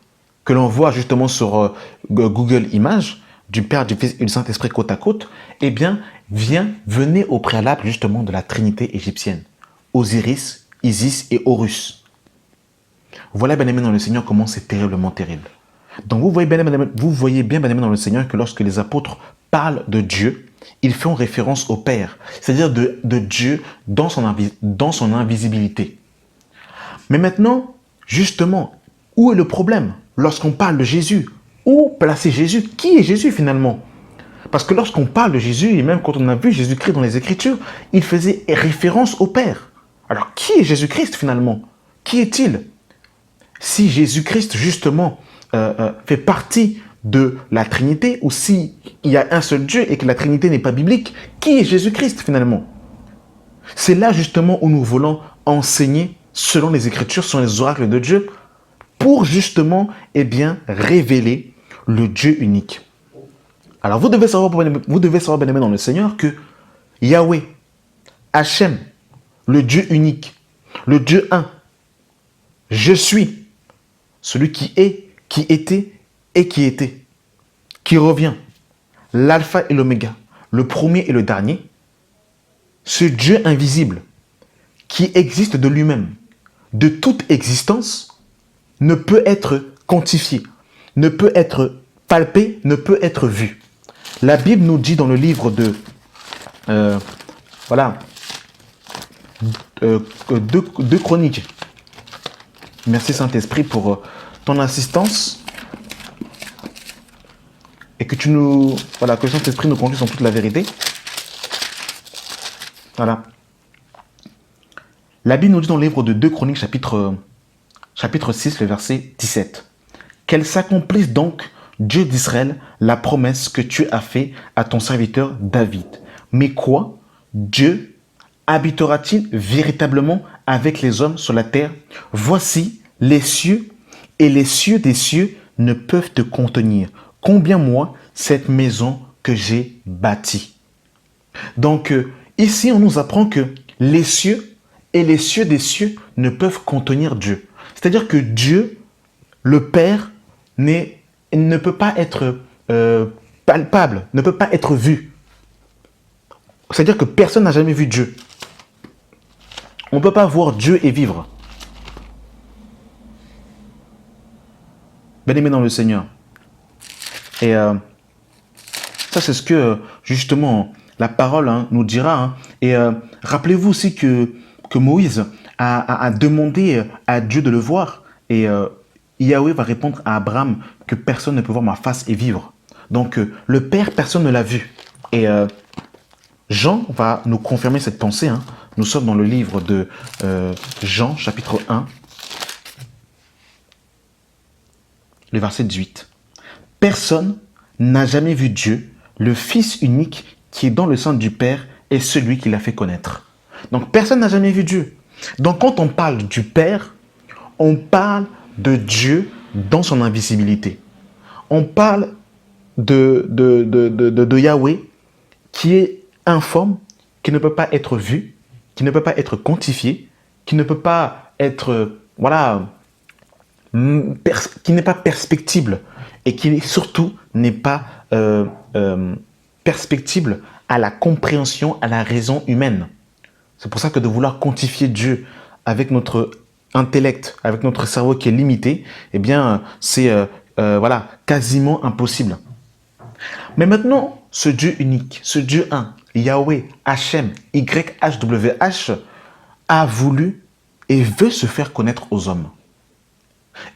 que l'on voit justement sur Google Images, du Père, du Fils et du Saint-Esprit côte à côte, venait au préalable justement de la Trinité égyptienne. Osiris, Isis et Horus. Voilà, bien aimé dans le Seigneur, comment c'est terriblement terrible. Donc vous voyez bien, bien aimé dans le Seigneur, que lorsque les apôtres parlent de Dieu, ils font référence au Père, c'est-à-dire de Dieu dans son invisibilité. Mais maintenant, justement, où est le problème lorsqu'on parle de Jésus? Où placer Jésus? Qui est Jésus finalement? Parce que lorsqu'on parle de Jésus, et même quand on a vu Jésus-Christ dans les Écritures, il faisait référence au Père. Alors, qui est Jésus-Christ finalement? Qui est-il? Si Jésus-Christ, justement, fait partie de la Trinité, ou s'il y a un seul Dieu et que la Trinité n'est pas biblique, qui est Jésus-Christ finalement? C'est là justement où nous voulons enseigner selon les Écritures, selon les oracles de Dieu, pour justement, eh bien, révéler le Dieu unique. Alors vous devez savoir, bien aimé dans le Seigneur, que Yahweh, Hachem, le Dieu unique, le Dieu un, je suis, celui qui est, qui était et qui était, qui revient, l'alpha et l'oméga, le premier et le dernier, ce Dieu invisible qui existe de lui-même, de toute existence, ne peut être quantifié, ne peut être palpé, ne peut être vu. La Bible nous dit dans le livre de 2 Chroniques. Merci Saint-Esprit pour ton assistance et que tu nous, voilà, que Saint-Esprit nous conduise dans toute la vérité. Voilà. La Bible nous dit dans le livre de 2 Chroniques, chapitre 6, le verset 17. Qu'elle s'accomplisse donc, Dieu d'Israël, la promesse que tu as faite à ton serviteur David. Mais quoi? Dieu habitera-t-il véritablement avec les hommes sur la terre? Voici, les cieux et les cieux des cieux ne peuvent te contenir. Combien moi, cette maison que j'ai bâtie? Donc, ici, on nous apprend que les cieux et les cieux des cieux ne peuvent contenir Dieu. C'est-à-dire que Dieu, le Père, ne peut pas être palpable, ne peut pas être vu. C'est-à-dire que personne n'a jamais vu Dieu. On ne peut pas voir Dieu et vivre. Bien-aimé dans le Seigneur. Et ça, c'est ce que, justement, la parole nous dira. Et rappelez-vous aussi que Moïse a demandé à Dieu de le voir. Et Yahweh va répondre à Abraham que personne ne peut voir ma face et vivre. Donc, le Père, personne ne l'a vu. Et Jean va nous confirmer cette pensée. Nous sommes dans le livre de Jean, chapitre 1, le verset 18. Personne n'a jamais vu Dieu, le Fils unique qui est dans le sein du Père est celui qui l'a fait connaître. Donc, personne n'a jamais vu Dieu. Donc, quand on parle du Père, on parle de Dieu dans son invisibilité. On parle de Yahweh qui est informe, qui ne peut pas être vu, qui ne peut pas être quantifié, qui ne peut pas être, qui n'est pas perspectible et qui surtout n'est pas perspectible à la compréhension, à la raison humaine. C'est pour ça que de vouloir quantifier Dieu avec notre intellect, avec notre cerveau qui est limité, eh bien, c'est quasiment impossible. Mais maintenant, ce Dieu unique, ce Dieu un, Yahweh, Hachem, YHWH, a voulu et veut se faire connaître aux hommes.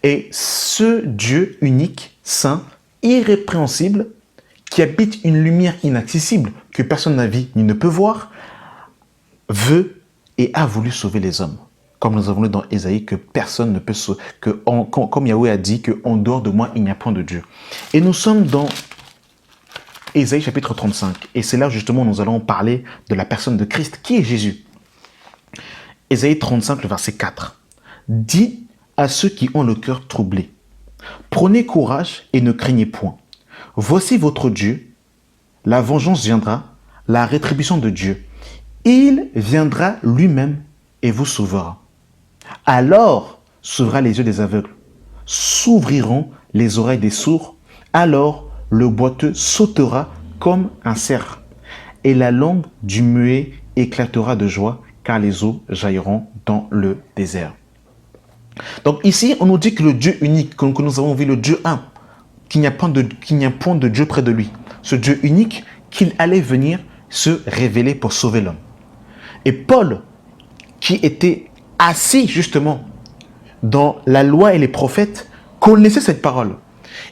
Et ce Dieu unique, saint, irrépréhensible, qui habite une lumière inaccessible que personne n'a vu ni ne peut voir, veut et a voulu sauver les hommes. Comme nous avons lu dans Ésaïe que personne ne peut sauver, comme Yahweh a dit qu'en dehors de moi, il n'y a point de Dieu. Et nous sommes dans Ésaïe chapitre 35. Et c'est là justement nous allons parler de la personne de Christ. Qui est Jésus? Ésaïe 35, le verset 4. Dis à ceux qui ont le cœur troublé, prenez courage et ne craignez point. Voici votre Dieu, la vengeance viendra, la rétribution de Dieu. Il viendra lui-même et vous sauvera. Alors s'ouvrira les yeux des aveugles, s'ouvriront les oreilles des sourds, alors le boiteux sautera comme un cerf, et la langue du muet éclatera de joie, car les eaux jailliront dans le désert. Donc ici, on nous dit que le Dieu unique, que nous avons vu le Dieu un, qu'il n'y a point de Dieu près de lui, ce Dieu unique, qu'il allait venir se révéler pour sauver l'homme. Et Paul, qui était assis justement dans la loi et les prophètes, connaissait cette parole.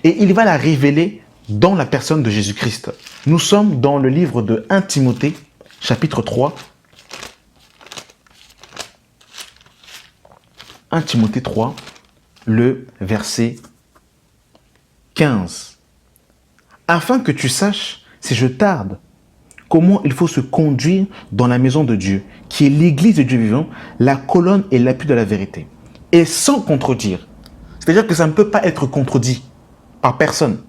Et il va la révéler dans la personne de Jésus-Christ. Nous sommes dans le livre de 1 Timothée, chapitre 3, 1 Timothée 3, le verset 15. Afin que tu saches, si je tarde, comment il faut se conduire dans la maison de Dieu, qui est l'église de Dieu vivant, la colonne et l'appui de la vérité. Et sans contredire. C'est-à-dire que ça ne peut pas être contredit par personne.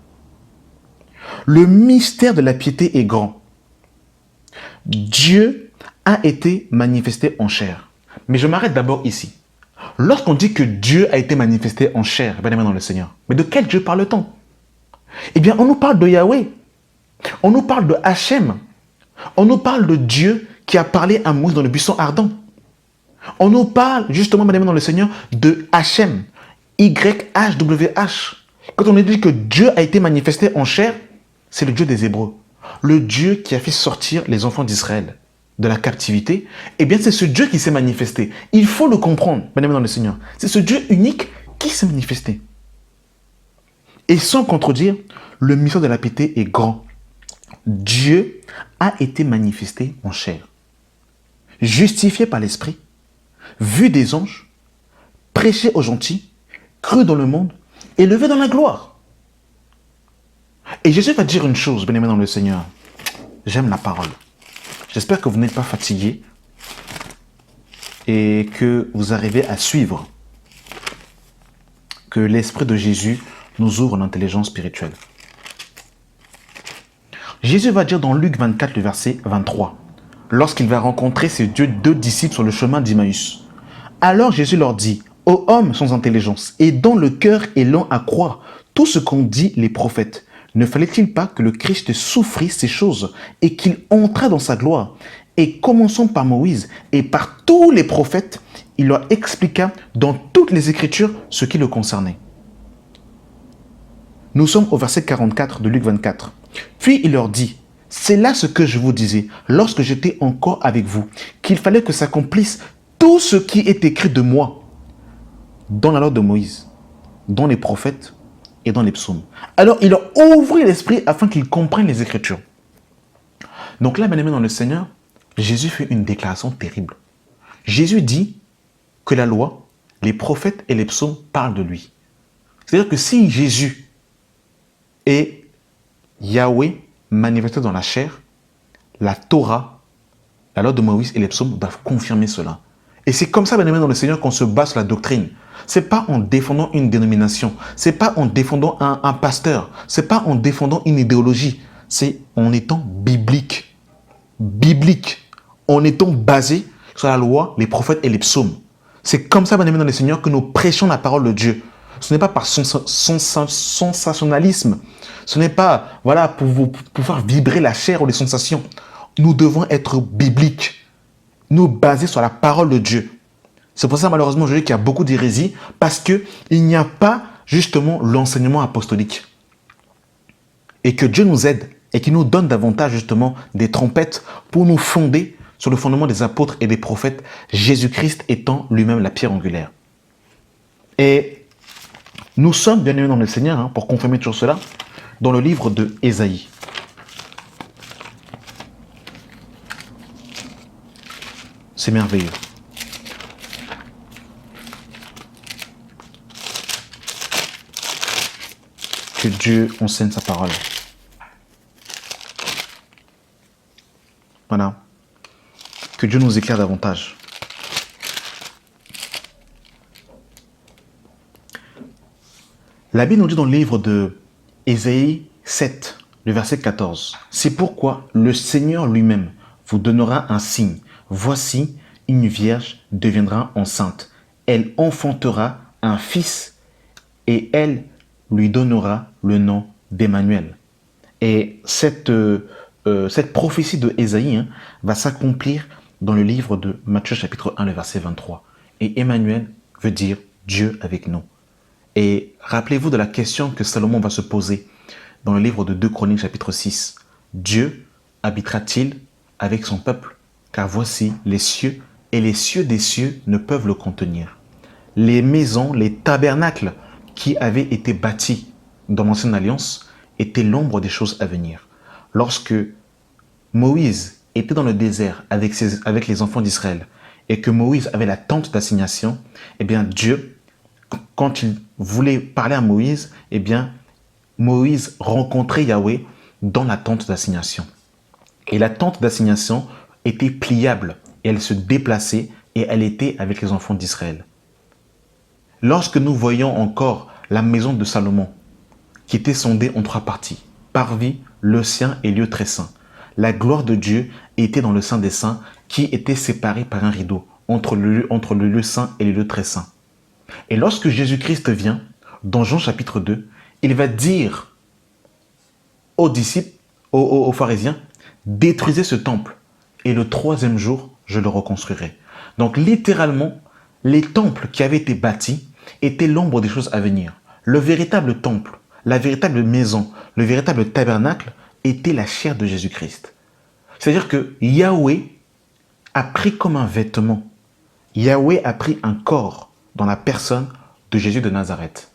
Le mystère de la piété est grand. Dieu a été manifesté en chair. Mais je m'arrête d'abord ici. Lorsqu'on dit que Dieu a été manifesté en chair, bien aimé dans le Seigneur, mais de quel Dieu parle-t-on? Eh bien, on nous parle de Yahweh. On nous parle de Hachem. On nous parle de Dieu qui a parlé à Moïse dans le buisson ardent. On nous parle justement, bien aimé dans le Seigneur, de Hachem. YHWH. Quand on dit que Dieu a été manifesté en chair, c'est le Dieu des Hébreux. Le Dieu qui a fait sortir les enfants d'Israël de la captivité, eh bien c'est ce Dieu qui s'est manifesté. Il faut le comprendre, bien aimé dans le Seigneur. C'est ce Dieu unique qui s'est manifesté. Et sans contredire, le mystère de la piété est grand. Dieu a été manifesté en chair, justifié par l'Esprit, vu des anges, prêché aux gentils, cru dans le monde, élevé dans la gloire. Et Jésus va dire une chose, bien aimé dans le Seigneur. J'aime la parole. J'espère que vous n'êtes pas fatigué et que vous arrivez à suivre. Que l'Esprit de Jésus nous ouvre l'intelligence spirituelle. Jésus va dire dans Luc 24, le verset 23, lorsqu'il va rencontrer ses deux disciples sur le chemin d'Emmaüs. Alors Jésus leur dit, ô hommes sans intelligence, et dont le cœur est lent à croire tout ce qu'ont dit les prophètes, ne fallait-il pas que le Christ souffrit ces choses et qu'il entrât dans sa gloire? Et commençons par Moïse et par tous les prophètes, il leur expliqua dans toutes les Écritures ce qui le concernait. Nous sommes au verset 44 de Luc 24. Puis il leur dit, c'est là ce que je vous disais lorsque j'étais encore avec vous, qu'il fallait que s'accomplisse tout ce qui est écrit de moi dans la loi de Moïse, dans les prophètes et dans les psaumes. Alors il leur ouvrit l'esprit afin qu'ils comprennent les Écritures. Donc là, bien aimé dans le Seigneur, Jésus fait une déclaration terrible. Jésus dit que la loi, les prophètes et les psaumes parlent de lui. C'est-à-dire que si Jésus est Yahweh manifesté dans la chair, la Torah, la loi de Moïse et les psaumes doivent confirmer cela. Et c'est comme ça, bien aimé dans le Seigneur, qu'on se base sur la doctrine. C'est pas en défendant une dénomination, c'est pas en défendant un pasteur, c'est pas en défendant une idéologie, c'est en étant biblique. Biblique. En étant basé sur la loi, les prophètes et les psaumes. C'est comme ça, bien aimé dans le Seigneur, que nous prêchons la parole de Dieu. Ce n'est pas par sensationnalisme. Ce n'est pas voilà, pour faire vibrer la chair ou les sensations. Nous devons être bibliques. Nous baser sur la parole de Dieu. C'est pour ça, malheureusement, aujourd'hui, qu'il y a beaucoup d'hérésies, parce qu'il n'y a pas, justement, l'enseignement apostolique. Et que Dieu nous aide et qu'il nous donne davantage, justement, des trompettes pour nous fonder sur le fondement des apôtres et des prophètes, Jésus-Christ étant lui-même la pierre angulaire. Et nous sommes bien aimés dans le Seigneur, pour confirmer toujours cela, dans le livre de Ésaïe. C'est merveilleux. Que Dieu enseigne sa parole. Voilà. Que Dieu nous éclaire davantage. La Bible nous dit dans le livre de Ésaïe 7, le verset 14. C'est pourquoi le Seigneur lui-même vous donnera un signe. Voici, une vierge deviendra enceinte. Elle enfantera un fils et elle lui donnera le nom d'Emmanuel. Et cette prophétie de Ésaïe va s'accomplir dans le livre de Matthieu chapitre 1, le verset 23. Et Emmanuel veut dire Dieu avec nous. Et rappelez-vous de la question que Salomon va se poser dans le livre de 2 Chroniques chapitre 6. Dieu habitera-t-il avec son peuple? Car voici les cieux et les cieux des cieux ne peuvent le contenir. Les maisons, les tabernacles qui avaient été bâtis dans l'ancienne alliance étaient l'ombre des choses à venir. Lorsque Moïse était dans le désert avec les enfants d'Israël et que Moïse avait la tente d'assignation, eh bien Dieu, quand il voulait parler à Moïse, eh bien Moïse rencontrait Yahweh dans la tente d'assignation. Et la tente d'assignation était pliable et elle se déplaçait et elle était avec les enfants d'Israël. Lorsque nous voyons encore la maison de Salomon, qui était sondée en 3 parties, parvis, le sien et lieu très saint, la gloire de Dieu était dans le Saint des Saints qui était séparé par un rideau entre le lieu saint et le lieu très saint. Et lorsque Jésus-Christ vient, dans Jean chapitre 2, il va dire aux disciples, aux pharisiens, détruisez ce temple et le 3e jour, je le reconstruirai. Donc littéralement, les temples qui avaient été bâtis étaient l'ombre des choses à venir. Le véritable temple, la véritable maison, le véritable tabernacle était la chair de Jésus-Christ. C'est-à-dire que Yahweh a pris comme un vêtement. Yahweh a pris un corps dans la personne de Jésus de Nazareth.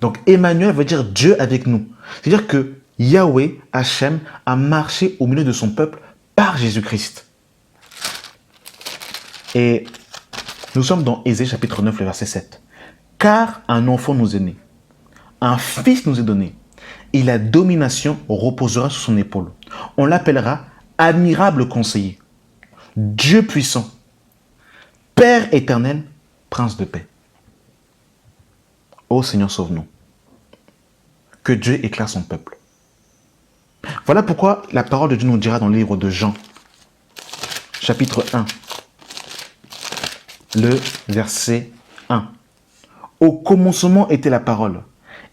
Donc Emmanuel veut dire Dieu avec nous. C'est-à-dire que Yahweh, Hachem, a marché au milieu de son peuple par Jésus-Christ. Et nous sommes dans Ésaïe chapitre 9, le verset 7. Car un enfant nous est né, un fils nous est donné, et la domination reposera sur son épaule. On l'appellera admirable conseiller, Dieu puissant, Père éternel, Prince de paix. Ô Seigneur, sauve-nous. Que Dieu éclaire son peuple. Voilà pourquoi la parole de Dieu nous dira dans le livre de Jean, chapitre 1, le verset 1. Au commencement était la parole,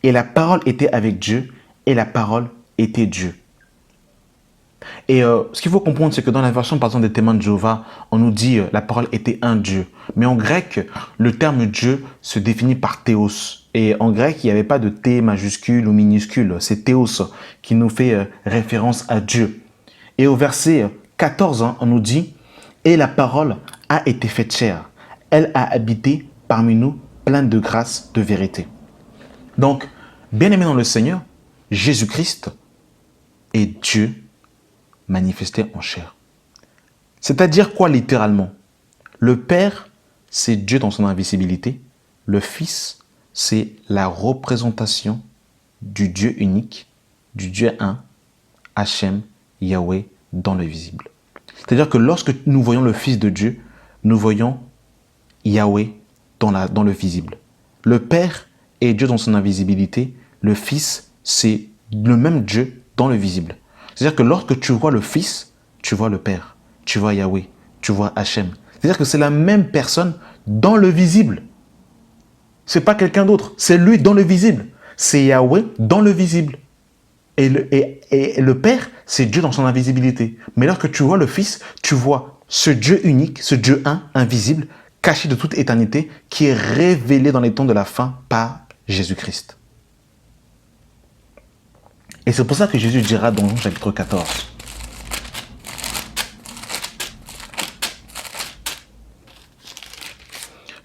et la parole était avec Dieu, et la parole était Dieu. Et ce qu'il faut comprendre, c'est que dans la version, par exemple, des témoins de Jéhovah, on nous dit la parole était un Dieu. Mais en grec, le terme Dieu se définit par théos. Et en grec, il n'y avait pas de T majuscule ou minuscule. C'est théos qui nous fait référence à Dieu. Et au verset 14, on nous dit « Et la parole a été faite chair. Elle a habité parmi nous, pleine de grâce, de vérité. » Donc, bien-aimé dans le Seigneur, Jésus-Christ est Dieu manifesté en chair. C'est-à-dire quoi littéralement? Le Père, c'est Dieu dans son invisibilité. Le Fils, c'est la représentation du Dieu unique, du Dieu un, Hachem, Yahweh, dans le visible. C'est-à-dire que lorsque nous voyons le Fils de Dieu, nous voyons Yahweh dans le visible. Le Père est Dieu dans son invisibilité. Le Fils, c'est le même Dieu dans le visible. C'est-à-dire que lorsque tu vois le Fils, tu vois le Père, tu vois Yahweh, tu vois Hachem. C'est-à-dire que c'est la même personne dans le visible. Ce n'est pas quelqu'un d'autre, c'est lui dans le visible. C'est Yahweh dans le visible. Et le Père, c'est Dieu dans son invisibilité. Mais lorsque tu vois le Fils, tu vois ce Dieu unique, ce Dieu un, invisible, caché de toute éternité, qui est révélé dans les temps de la fin par Jésus-Christ. Et c'est pour ça que Jésus dira dans Jean chapitre 14.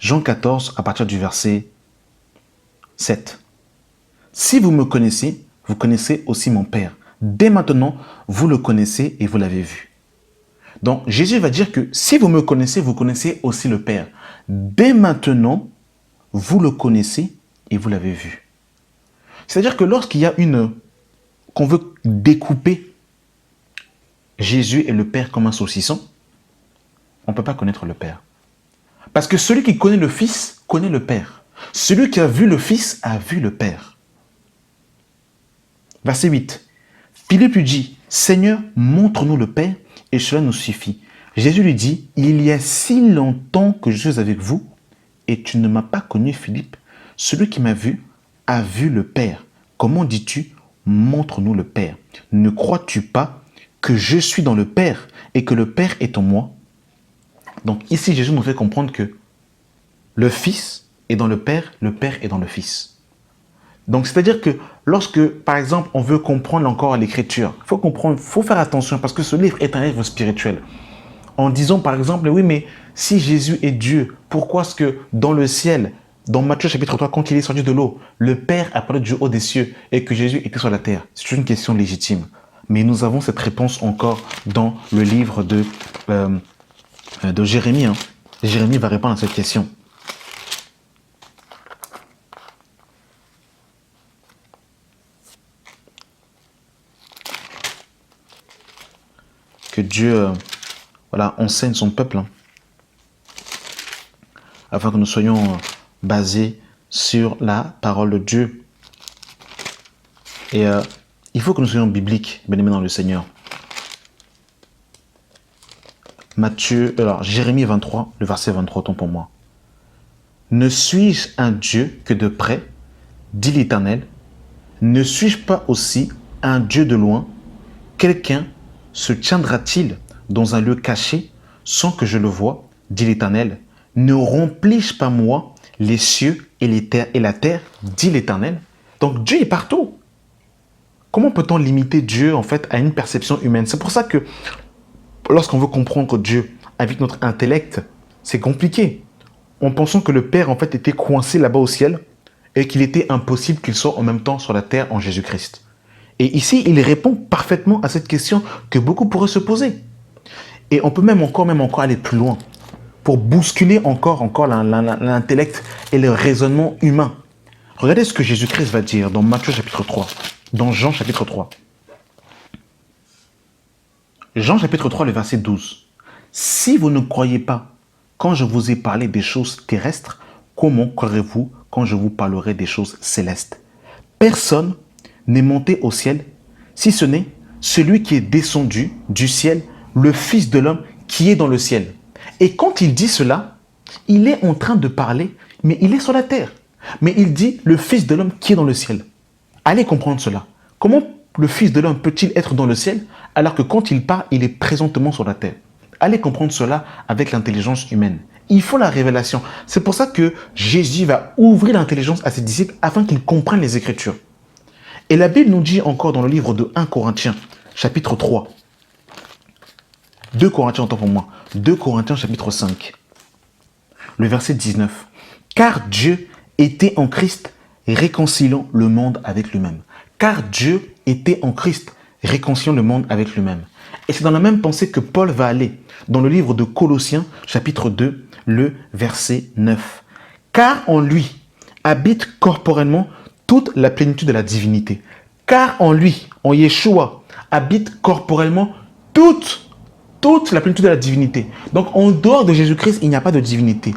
Jean 14, à partir du verset 7. Si vous me connaissez, vous connaissez aussi mon Père. Dès maintenant, vous le connaissez et vous l'avez vu. Donc Jésus va dire que si vous me connaissez, vous connaissez aussi le Père. Dès maintenant, vous le connaissez et vous l'avez vu. C'est-à-dire que lorsqu'il y a qu'on veut découper Jésus et le Père comme un saucisson, on ne peut pas connaître le Père. Parce que celui qui connaît le Fils connaît le Père. Celui qui a vu le Fils a vu le Père. Verset 8. Philippe lui dit, « Seigneur, montre-nous le Père et cela nous suffit. » Jésus lui dit, « Il y a si longtemps que je suis avec vous et tu ne m'as pas connu, Philippe. Celui qui m'a vu a vu le Père. Comment dis-tu, montre-nous le Père? Ne crois-tu pas que je suis dans le Père et que le Père est en moi? » Donc ici, Jésus nous fait comprendre que le Fils est dans le Père est dans le Fils. Donc c'est-à-dire que lorsque, par exemple, on veut comprendre encore l'Écriture, il faut faire attention parce que ce livre est un livre spirituel. En disant par exemple, oui, mais si Jésus est Dieu, pourquoi est-ce que dans le ciel, dans Matthieu chapitre 3, quand il est sorti de l'eau, le Père a parlé du haut des cieux et que Jésus était sur la terre? C'est une question légitime. Mais nous avons cette réponse encore dans le livre de Jérémie. Jérémie va répondre à cette question. Que Dieu enseigne son peuple, afin que nous soyons basés sur la parole de Dieu. Et il faut que nous soyons bibliques, bien-aimés dans le Seigneur. Jérémie 23, le verset 23, autant pour moi. Ne suis-je un Dieu que de près, dit l'Éternel? Ne suis-je pas aussi un Dieu de loin? Quelqu'un se tiendra-t-il dans un lieu caché sans que je le voie, dit l'Éternel? Ne remplis-je pas moi les cieux et la terre, dit l'Éternel? Donc Dieu est partout. Comment peut-on limiter Dieu en fait à une perception humaine? C'est pour ça que lorsqu'on veut comprendre Dieu avec notre intellect, c'est compliqué. En pensant que le Père en fait était coincé là-bas au ciel et qu'il était impossible qu'il soit en même temps sur la terre en Jésus-Christ. Et ici, il répond parfaitement à cette question que beaucoup pourraient se poser. Et on peut même encore aller plus loin pour bousculer encore l'intellect et le raisonnement humain. Regardez ce que Jésus-Christ va dire dans Matthieu chapitre 3, dans Jean chapitre 3. Jean chapitre 3, le verset 12. Si vous ne croyez pas quand je vous ai parlé des choses terrestres, comment croirez-vous quand je vous parlerai des choses célestes? Personne n'est monté au ciel, si ce n'est celui qui est descendu du ciel, le Fils de l'homme qui est dans le ciel. Et quand il dit cela, il est en train de parler, mais il est sur la terre. Mais il dit le Fils de l'homme qui est dans le ciel. Allez comprendre cela. Comment le Fils de l'homme peut-il être dans le ciel alors que quand il part, il est présentement sur la terre? Allez comprendre cela avec l'intelligence humaine. Il faut la révélation. C'est pour ça que Jésus va ouvrir l'intelligence à ses disciples afin qu'ils comprennent les Écritures. Et la Bible nous dit encore dans le livre de 1 Corinthiens, chapitre 3. 2 Corinthiens, autant pour moi. 2 Corinthiens, chapitre 5. Le verset 19. Car Dieu était en Christ, réconciliant le monde avec lui-même. Car Dieu était en Christ, réconciliant le monde avec lui-même. Et c'est dans la même pensée que Paul va aller dans le livre de Colossiens, chapitre 2, le verset 9. Car en lui habite corporellement toute la plénitude de la divinité. Car en lui, en Yeshua, habite corporellement toute la plénitude de la divinité. Donc en dehors de Jésus-Christ, il n'y a pas de divinité.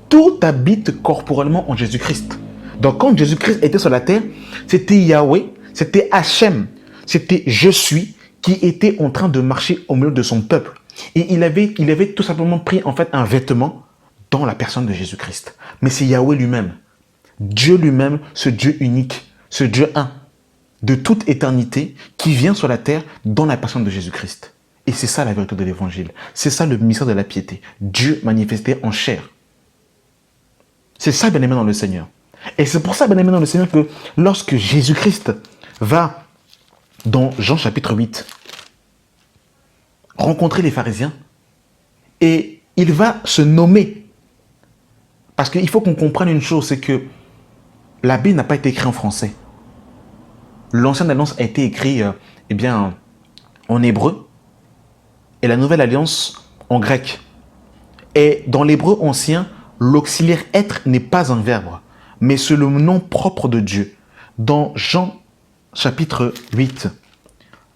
Tout habite corporellement en Jésus-Christ. Donc quand Jésus-Christ était sur la terre, c'était Yahweh, c'était Hachem, c'était Je suis qui était en train de marcher au milieu de son peuple. Et il avait tout simplement pris en fait un vêtement dans la personne de Jésus-Christ. Mais c'est Yahweh lui-même, Dieu lui-même, ce Dieu unique, ce Dieu un, de toute éternité, qui vient sur la terre dans la personne de Jésus-Christ. Et c'est ça la vérité de l'évangile. C'est ça le mystère de la piété. Dieu manifesté en chair. C'est ça, bien-aimé dans le Seigneur. Et c'est pour ça, bien-aimé dans le Seigneur, que lorsque Jésus-Christ va dans Jean chapitre 8 rencontrer les pharisiens et il va se nommer. Parce qu'il faut qu'on comprenne une chose, c'est que la Bible n'a pas été écrite en français. L'Ancienne Alliance a été écrite en hébreu et la Nouvelle Alliance en grec. Et dans l'hébreu ancien, l'auxiliaire être n'est pas un verbe, mais c'est le nom propre de Dieu. Dans Jean chapitre 8,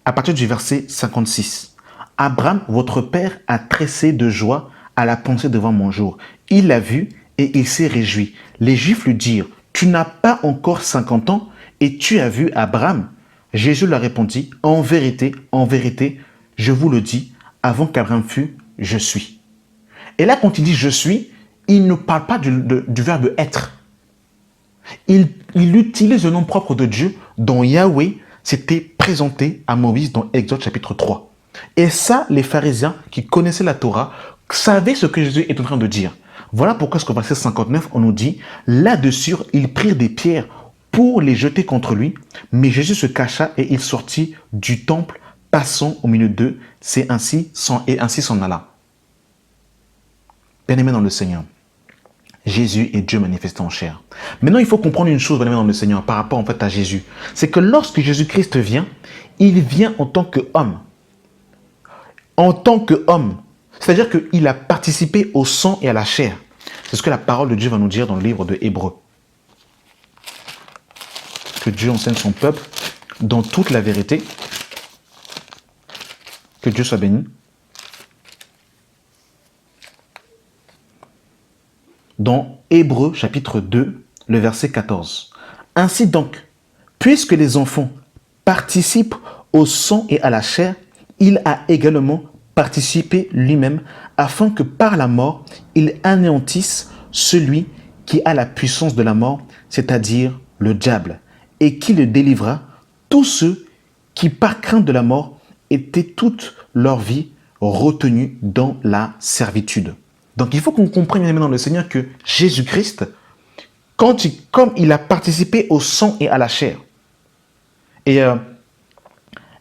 à partir du verset 56, Abraham, votre père, a tressé de joie à la pensée devant mon jour. Il l'a vu et il s'est réjoui. Les Juifs lui dirent, tu n'as pas encore 50 ans et tu as vu Abraham? Jésus leur répondit, en vérité, je vous le dis, avant qu'Abraham fût, je suis. Et là, quand il dit je suis, il ne parle pas du verbe être. Il utilise le nom propre de Dieu dont Yahweh s'était présenté à Moïse dans Exode chapitre 3. Et ça, les pharisiens qui connaissaient la Torah savaient ce que Jésus est en train de dire. Voilà pourquoi, au verset 59, on nous dit, là-dessus, ils prirent des pierres pour les jeter contre lui, mais Jésus se cacha et il sortit du temple, passant au milieu d'eux, ainsi s'en alla. Bien-aimé dans le Seigneur, Jésus est Dieu manifesté en chair. Maintenant, il faut comprendre une chose, bien-aimé dans le Seigneur, par rapport en fait à Jésus. C'est que lorsque Jésus-Christ vient, il vient en tant qu'homme. En tant qu'homme. C'est-à-dire qu'il a participé au sang et à la chair. C'est ce que la parole de Dieu va nous dire dans le livre de Hébreux. Que Dieu enseigne son peuple dans toute la vérité. Que Dieu soit béni. Dans Hébreux chapitre 2, le verset 14. Ainsi donc, puisque les enfants participent au sang et à la chair, il a également participé lui-même afin que par la mort, il anéantisse celui qui a la puissance de la mort, c'est-à-dire le diable, et qui le délivra tous ceux qui, par crainte de la mort, étaient toute leur vie retenus dans la servitude. Donc il faut qu'on comprenne bien dans le Seigneur que Jésus-Christ, comme il a participé au sang et à la chair, et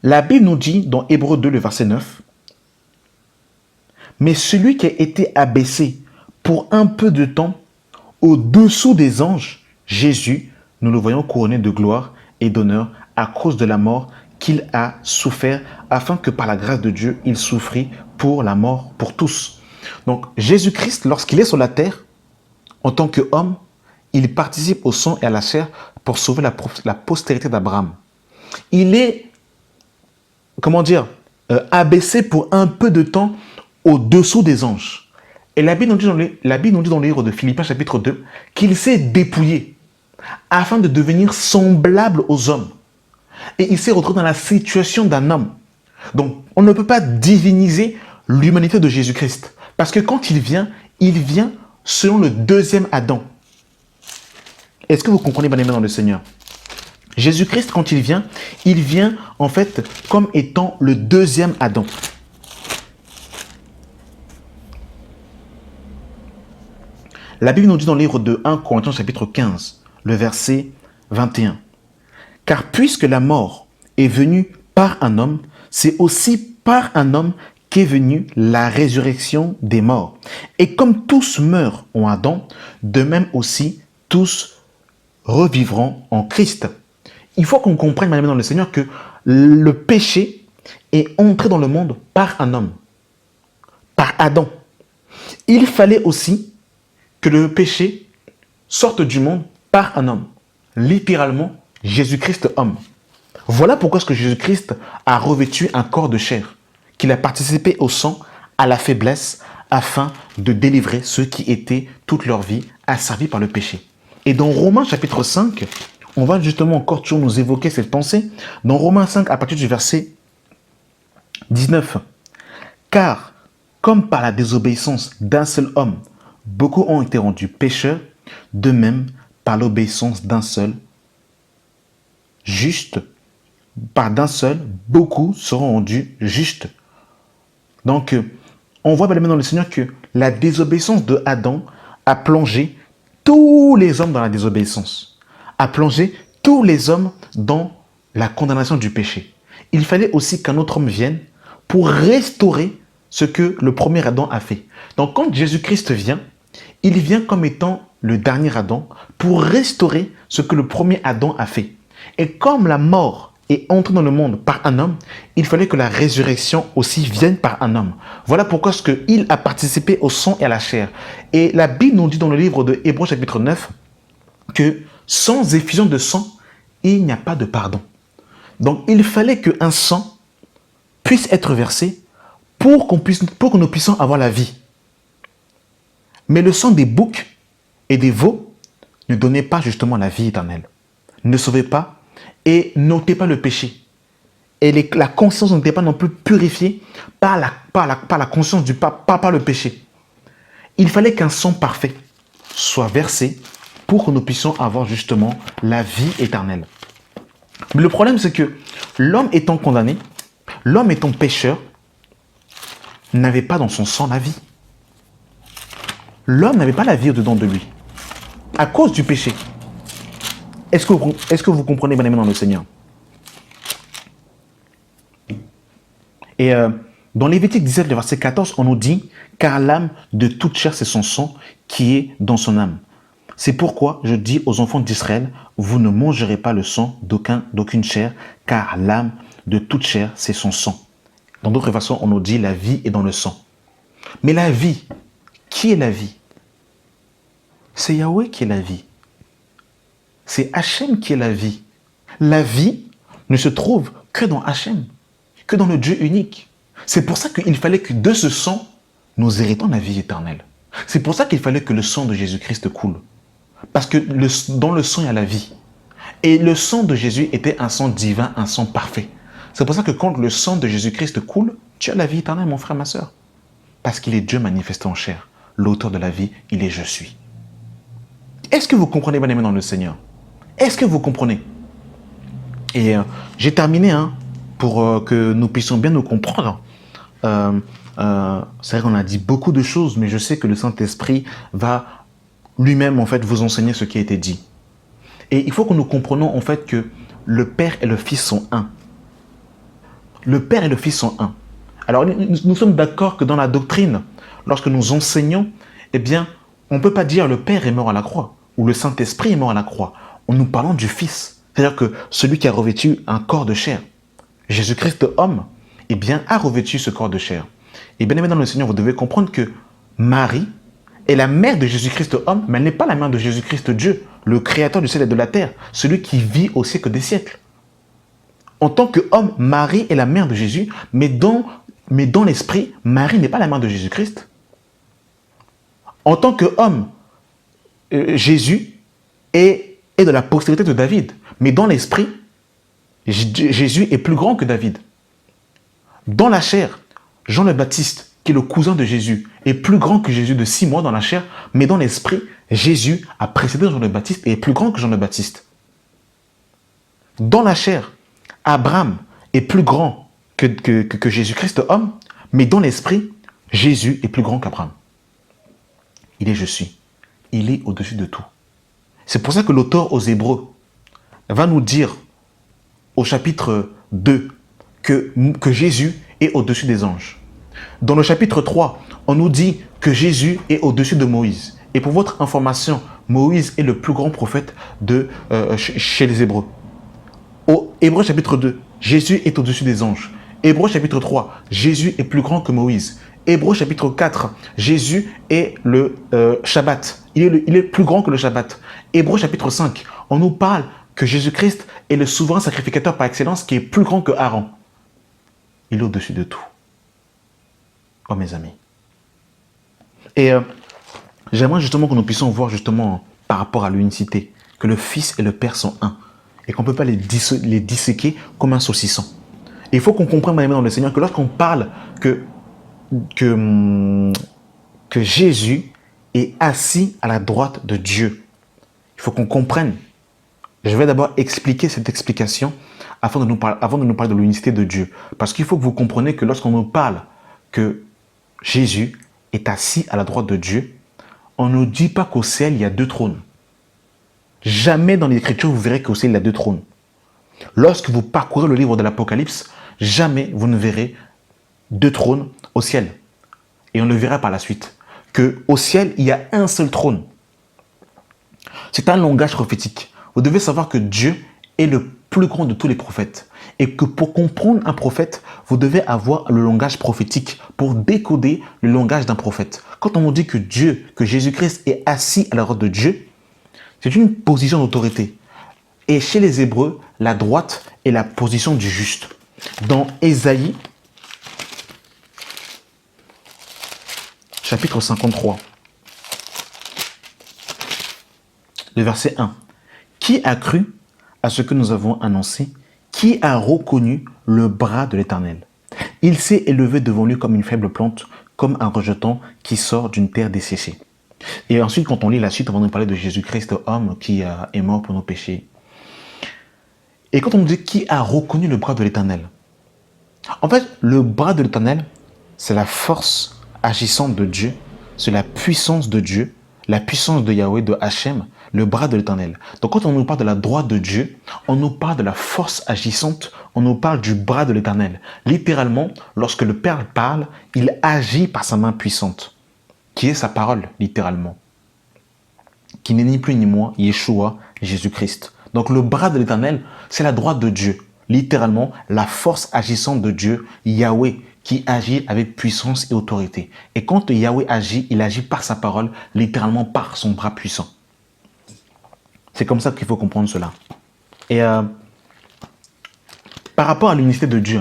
la Bible nous dit dans Hébreux 2, le verset 9, « Mais celui qui a été abaissé pour un peu de temps au-dessous des anges, Jésus, nous le voyons couronné de gloire et d'honneur à cause de la mort qu'il a souffert, afin que par la grâce de Dieu, il souffrit pour la mort pour tous. » Donc Jésus-Christ, lorsqu'il est sur la terre, en tant qu'homme, il participe au sang et à la chair pour sauver la postérité d'Abraham. Il est, abaissé pour un peu de temps au-dessous des anges. Et la Bible nous dit dans le livre de Philippiens chapitre 2 qu'il s'est dépouillé afin de devenir semblable aux hommes. Et il s'est retrouvé dans la situation d'un homme. Donc, on ne peut pas diviniser l'humanité de Jésus-Christ. Parce que quand il vient selon le deuxième Adam. Est-ce que vous comprenez bien dans le Seigneur? Jésus-Christ, quand il vient en fait comme étant le deuxième Adam. La Bible nous dit dans le livre de 1 Corinthiens chapitre 15, le verset 21. « Car puisque la mort est venue par un homme, c'est aussi par un homme qu'est venue la résurrection des morts. Et comme tous meurent en Adam, de même aussi tous revivront en Christ. » Il faut qu'on comprenne maintenant dans le Seigneur que le péché est entré dans le monde par un homme, par Adam. Il fallait aussi que le péché sorte du monde par un homme, littéralement Jésus-Christ homme. Voilà pourquoi est-ce que Jésus-Christ a revêtu un corps de chair, qu'il a participé au sang, à la faiblesse, afin de délivrer ceux qui étaient toute leur vie asservis par le péché. Et dans Romains chapitre 5, on va justement encore toujours nous évoquer cette pensée. Dans Romains 5, à partir du verset 19. « Car, comme par la désobéissance d'un seul homme, beaucoup ont été rendus pécheurs, de même, par l'obéissance d'un seul, juste, par d'un seul, beaucoup seront rendus justes. » Donc, on voit bien dans le Seigneur que la désobéissance de Adam a plongé tous les hommes dans la désobéissance, a plongé tous les hommes dans la condamnation du péché. Il fallait aussi qu'un autre homme vienne pour restaurer ce que le premier Adam a fait. Donc, quand Jésus-Christ vient, il vient comme étant le dernier Adam pour restaurer ce que le premier Adam a fait. Et comme la mort est entrée dans le monde par un homme, il fallait que la résurrection aussi vienne par un homme. Voilà pourquoi est-ce qu'il a participé au sang et à la chair. Et la Bible nous dit dans le livre de Hébreux chapitre 9 que sans effusion de sang, il n'y a pas de pardon. Donc il fallait qu'un sang puisse être versé pour que nous puissions avoir la vie. Mais le sang des boucs et des veaux ne donnait pas justement la vie éternelle, ne sauvait pas et n'ôtait pas le péché. Et la conscience n'était pas non plus purifiée par la conscience par le péché. Il fallait qu'un sang parfait soit versé pour que nous puissions avoir justement la vie éternelle. Mais le problème, c'est que l'homme étant condamné, l'homme étant pécheur, n'avait pas dans son sang la vie. L'homme n'avait pas la vie au-dedans de lui, à cause du péché. Est-ce que vous comprenez bien dans le Seigneur? Et dans Lévitique 17, le verset 14, on nous dit « Car l'âme de toute chair, c'est son sang qui est dans son âme. C'est pourquoi je dis aux enfants d'Israël, vous ne mangerez pas le sang d'aucune chair, car l'âme de toute chair, c'est son sang. » Dans d'autres façons, on nous dit « La vie est dans le sang. » Mais la vie, qui est la vie? C'est Yahweh qui est la vie. C'est Hachem qui est la vie. La vie ne se trouve que dans Hachem, que dans le Dieu unique. C'est pour ça qu'il fallait que de ce sang, nous héritons la vie éternelle. C'est pour ça qu'il fallait que le sang de Jésus-Christ coule. Parce que dans le sang, il y a la vie. Et le sang de Jésus était un sang divin, un sang parfait. C'est pour ça que quand le sang de Jésus-Christ coule, tu as la vie éternelle, mon frère, ma soeur. Parce qu'il est Dieu manifesté en chair. L'auteur de la vie, il est je suis. Est-ce que vous comprenez, bien aimé dans le Seigneur? Est-ce que vous comprenez? Et j'ai terminé pour que nous puissions bien nous comprendre. C'est vrai qu'on a dit beaucoup de choses, mais je sais que le Saint-Esprit va lui-même en fait vous enseigner ce qui a été dit. Et il faut que nous comprenions en fait que le Père et le Fils sont un. Le Père et le Fils sont un. Alors nous sommes d'accord que dans la doctrine, lorsque nous enseignons, eh bien, on ne peut pas dire le Père est mort à la croix ou le Saint-Esprit est mort à la croix. Nous parlons du Fils. C'est-à-dire que celui qui a revêtu un corps de chair, Jésus-Christ homme, eh bien, a revêtu ce corps de chair. Et bien aimé dans le Seigneur, vous devez comprendre que Marie est la mère de Jésus-Christ homme, mais elle n'est pas la mère de Jésus-Christ Dieu, le créateur du ciel et de la terre, celui qui vit au siècle des siècles. En tant qu'homme, Marie est la mère de Jésus, mais dans l'esprit, Marie n'est pas la mère de Jésus-Christ. En tant qu'homme, Jésus est de la postérité de David, mais dans l'esprit, Jésus est plus grand que David. Dans la chair, Jean le Baptiste, qui est le cousin de Jésus, est plus grand que Jésus de 6 mois dans la chair, mais dans l'esprit, Jésus a précédé Jean le Baptiste et est plus grand que Jean le Baptiste. Dans la chair, Abraham est plus grand que Jésus-Christ homme, mais dans l'esprit, Jésus est plus grand qu'Abraham. Il est je suis. Il est au-dessus de tout. C'est pour ça que l'auteur aux Hébreux va nous dire au chapitre 2 que Jésus est au-dessus des anges. Dans le chapitre 3, on nous dit que Jésus est au-dessus de Moïse. Et pour votre information, Moïse est le plus grand prophète chez les Hébreux. Au Hébreux chapitre 2, Jésus est au-dessus des anges. Hébreux chapitre 3, Jésus est plus grand que Moïse. Hébreux chapitre 4, Jésus est le Shabbat. Il est plus grand que le Shabbat. Hébreux chapitre 5, on nous parle que Jésus-Christ est le souverain sacrificateur par excellence qui est plus grand que Aaron. Il est au-dessus de tout. Oh mes amis. Et j'aimerais justement que nous puissions voir justement par rapport à l'unicité, que le Fils et le Père sont un. Et qu'on ne peut pas les disséquer comme un saucisson. Et il faut qu'on comprenne, mes amis, dans le Seigneur, que lorsqu'on parle que Jésus est assis à la droite de Dieu, il faut qu'on comprenne. Je vais d'abord expliquer cette explication avant de nous parler de l'unicité de Dieu. Parce qu'il faut que vous compreniez que lorsqu'on nous parle que Jésus est assis à la droite de Dieu, on ne dit pas qu'au ciel, il y a 2 trônes. Jamais dans l'Écriture, vous verrez qu'au ciel, il y a 2 trônes. Lorsque vous parcourez le livre de l'Apocalypse, jamais vous ne verrez 2 trônes au ciel. Et on le verra par la suite. Qu'au ciel, il y a un seul trône. C'est un langage prophétique. Vous devez savoir que Dieu est le plus grand de tous les prophètes. Et que pour comprendre un prophète, vous devez avoir le langage prophétique pour décoder le langage d'un prophète. Quand on nous dit que Jésus-Christ est assis à la droite de Dieu, c'est une position d'autorité. Et chez les Hébreux, la droite est la position du juste. Dans Ésaïe, chapitre 53, le verset 1. Qui a cru à ce que nous avons annoncé? Qui a reconnu le bras de l'Éternel? Il s'est élevé devant lui comme une faible plante, comme un rejeton qui sort d'une terre desséchée. Et ensuite, quand on lit la suite, on va nous parler de Jésus-Christ, homme qui est mort pour nos péchés. Et quand on nous dit qui a reconnu le bras de l'Éternel, en fait, le bras de l'Éternel, c'est la force agissante de Dieu, c'est la puissance de Dieu, la puissance de Yahweh, de Hachem, le bras de l'Éternel. Donc quand on nous parle de la droite de Dieu, on nous parle de la force agissante, on nous parle du bras de l'Éternel. Littéralement, lorsque le Père parle, il agit par sa main puissante, qui est sa parole, littéralement. Qui n'est ni plus ni moins Yeshua, Jésus-Christ. Donc le bras de l'Éternel, c'est la droite de Dieu. Littéralement, la force agissante de Dieu, Yahweh, qui agit avec puissance et autorité. Et quand Yahweh agit, il agit par sa parole, littéralement par son bras puissant. C'est comme ça qu'il faut comprendre cela. Et par rapport à l'unité de Dieu,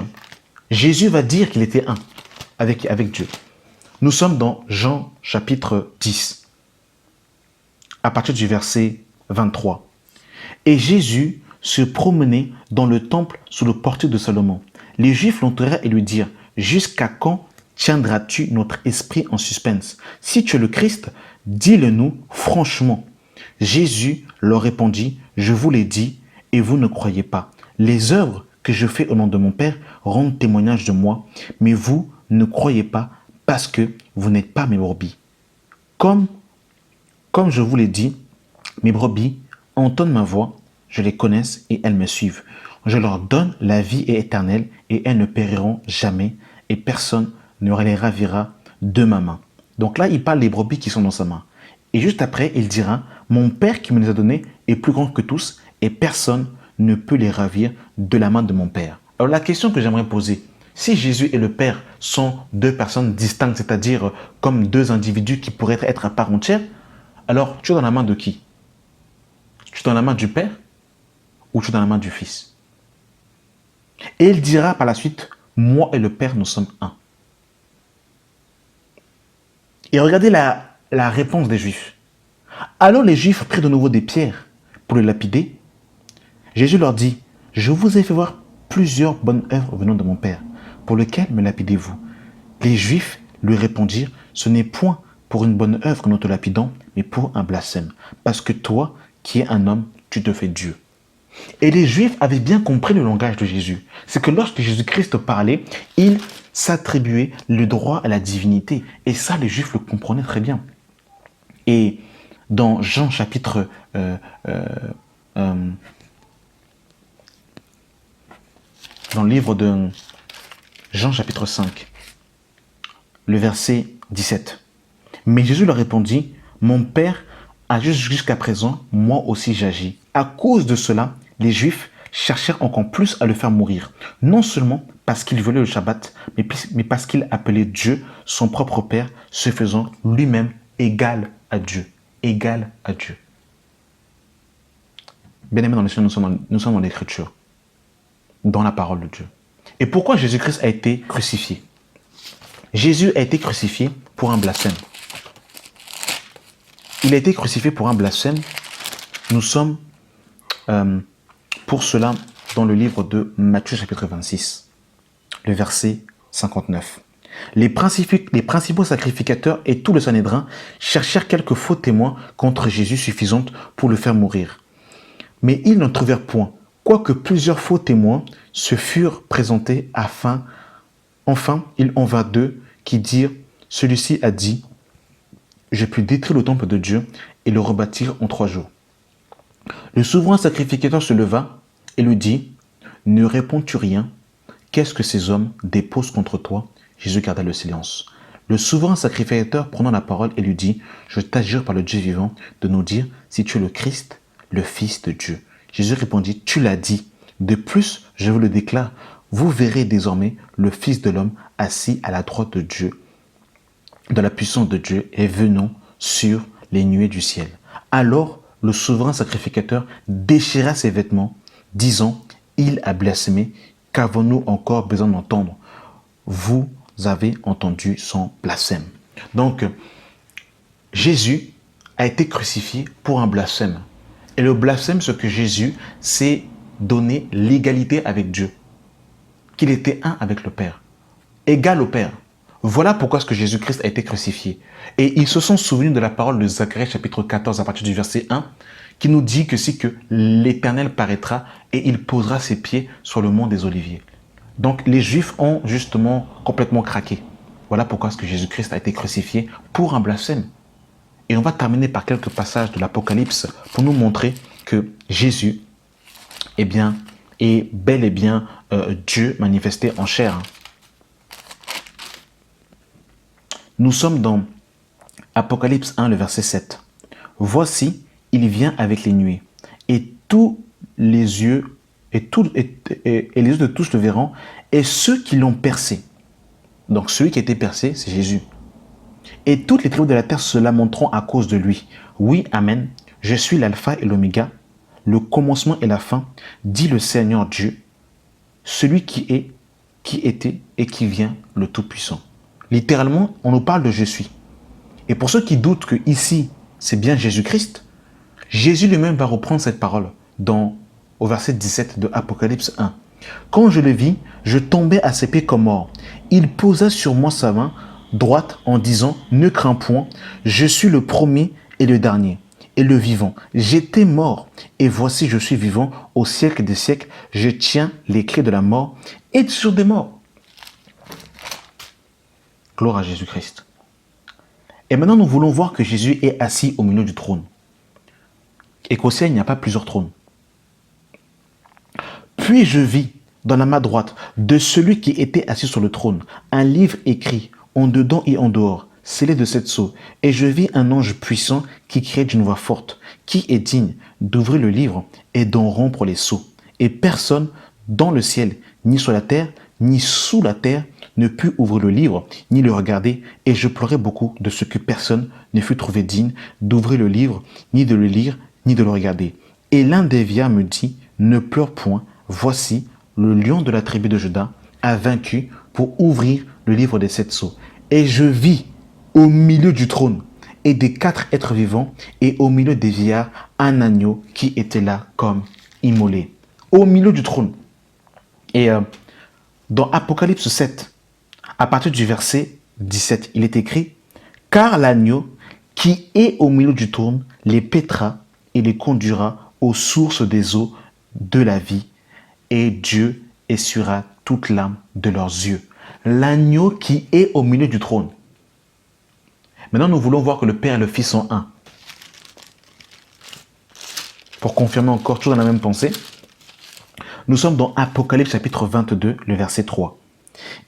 Jésus va dire qu'il était un avec Dieu. Nous sommes dans Jean chapitre 10, à partir du verset 23. Et Jésus se promenait dans le temple sous le portique de Salomon. Les Juifs l'entourèrent et lui dirent, « Jusqu'à quand tiendras-tu notre esprit en suspense? Si tu es le Christ, dis-le-nous franchement. » Jésus leur répondit, « Je vous l'ai dit, et vous ne croyez pas. Les œuvres que je fais au nom de mon Père rendent témoignage de moi, mais vous ne croyez pas parce que vous n'êtes pas mes brebis. Comme je vous l'ai dit, mes brebis entendent ma voix, je les connais et elles me suivent. Je leur donne la vie éternelle et elles ne périront jamais et personne ne les ravira de ma main. » Donc là, il parle des brebis qui sont dans sa main. Et juste après, il dira, « Mon Père qui me les a donnés est plus grand que tous et personne ne peut les ravir de la main de mon Père. » Alors la question que j'aimerais poser, si Jésus et le Père sont deux personnes distinctes, c'est-à-dire comme deux individus qui pourraient être à part entière, alors tu es dans la main de qui? Tu es dans la main du Père ou tu es dans la main du Fils? Et il dira par la suite, moi et le Père, nous sommes un. Et regardez la réponse des Juifs. Alors les Juifs prirent de nouveau des pierres pour le lapider. Jésus leur dit, je vous ai fait voir plusieurs bonnes œuvres venant de mon Père. Pour lequel me lapidez-vous? Les Juifs lui répondirent, ce n'est point pour une bonne œuvre que nous te lapidons, mais pour un blasphème. Parce que toi, qui es un homme, tu te fais Dieu. Et les Juifs avaient bien compris le langage de Jésus. C'est que lorsque Jésus-Christ parlait, il s'attribuait le droit à la divinité. Et ça, les Juifs le comprenaient très bien. Et dans Jean chapitre dans le livre de Jean chapitre 5, le verset 17. Mais Jésus leur répondit, mon Père agit jusqu'à présent, moi aussi j'agis. À cause de cela, les Juifs cherchèrent encore plus à le faire mourir. Non seulement parce qu'il violait le Shabbat, mais parce qu'il appelait Dieu son propre Père, se faisant lui-même égal à Dieu. Égal à Dieu. Bien aimés dans les Seigneur, nous sommes dans l'Écriture, dans la parole de Dieu. Et pourquoi Jésus-Christ a été crucifié? Jésus a été crucifié pour un blasphème. Il a été crucifié pour un blasphème. Nous sommes pour cela dans le livre de Matthieu chapitre 26, le verset 59. Les principaux sacrificateurs et tout le Sanhédrin cherchèrent quelques faux témoins contre Jésus suffisantes pour le faire mourir. Mais ils n'en trouvèrent point, quoique plusieurs faux témoins se furent présentés enfin, il en vint d'eux qui dirent, celui-ci a dit, j'ai pu détruire le temple de Dieu et le rebâtir en 3 jours. Le souverain sacrificateur se leva et lui dit, ne réponds-tu rien? Qu'est-ce que ces hommes déposent contre toi? Jésus garda le silence. Le souverain sacrificateur prenant la parole et lui dit, je t'adjure par le Dieu vivant de nous dire si tu es le Christ, le Fils de Dieu. Jésus répondit, tu l'as dit. De plus, je vous le déclare, vous verrez désormais le Fils de l'homme assis à la droite de Dieu, de la puissance de Dieu et venant sur les nuées du ciel. Alors, le souverain sacrificateur déchira ses vêtements, disant, il a blasphémé, qu'avons-nous encore besoin d'entendre? Vous avez entendu son blasphème. Donc, Jésus a été crucifié pour un blasphème. Et le blasphème, ce que Jésus s'est donné l'égalité avec Dieu. Qu'il était un avec le Père, égal au Père. Voilà pourquoi ce que Jésus-Christ a été crucifié. Et ils se sont souvenus de la parole de Zacharie chapitre 14 à partir du verset 1 qui nous dit que c'est que l'Éternel paraîtra et il posera ses pieds sur le mont des Oliviers. Donc les Juifs ont justement complètement craqué. Voilà pourquoi ce que Jésus-Christ a été crucifié pour un blasphème. Et on va terminer par quelques passages de l'Apocalypse pour nous montrer que Jésus est bel et bien Dieu manifesté en chair. Nous sommes dans Apocalypse 1, le verset 7. Voici, il vient avec les nuées, et tous les yeux, et les yeux de tous le verront, et ceux qui l'ont percé. Donc celui qui a été percé, c'est Jésus. Et toutes les tribus de la terre se lamenteront à cause de lui. Oui, amen. Je suis l'alpha et l'oméga, le commencement et la fin, dit le Seigneur Dieu, celui qui est, qui était et qui vient, le Tout-Puissant. Littéralement, on nous parle de je suis. Et pour ceux qui doutent que ici, c'est bien Jésus-Christ, Jésus lui-même va reprendre cette parole au verset 17 de Apocalypse 1. Quand je le vis, je tombais à ses pieds comme mort. Il posa sur moi sa main droite en disant, ne crains point, je suis le premier et le dernier, et le vivant. J'étais mort, et voici je suis vivant au siècle des siècles. Je tiens les clés de la mort et sur des morts. Gloire à Jésus-Christ. Et maintenant, nous voulons voir que Jésus est assis au milieu du trône. Et qu'au ciel, il n'y a pas plusieurs trônes. Puis je vis dans la main droite de celui qui était assis sur le trône un livre écrit en dedans et en dehors, scellé de 7 sceaux. Et je vis un ange puissant qui criait d'une voix forte, qui est digne d'ouvrir le livre et d'en rompre les sceaux. Et personne dans le ciel, ni sur la terre, ni sous la terre, ne put ouvrir le livre, ni le regarder. Et je pleurais beaucoup de ce que personne ne fut trouvé digne d'ouvrir le livre, ni de le lire, ni de le regarder. Et l'un des vieillards me dit, ne pleure point, voici, le lion de la tribu de Juda a vaincu pour ouvrir le livre des 7 sceaux. Et je vis au milieu du trône et des 4 êtres vivants et au milieu des vieillards un agneau qui était là comme immolé. Au milieu du trône. Et dans Apocalypse 7, à partir du verset 17, il est écrit « Car l'agneau qui est au milieu du trône les paîtra et les conduira aux sources des eaux de la vie, et Dieu essuiera toute larme de leurs yeux. » L'agneau qui est au milieu du trône. Maintenant, nous voulons voir que le Père et le Fils sont un. Pour confirmer encore, toujours dans la même pensée, nous sommes dans Apocalypse chapitre 22, le verset 3.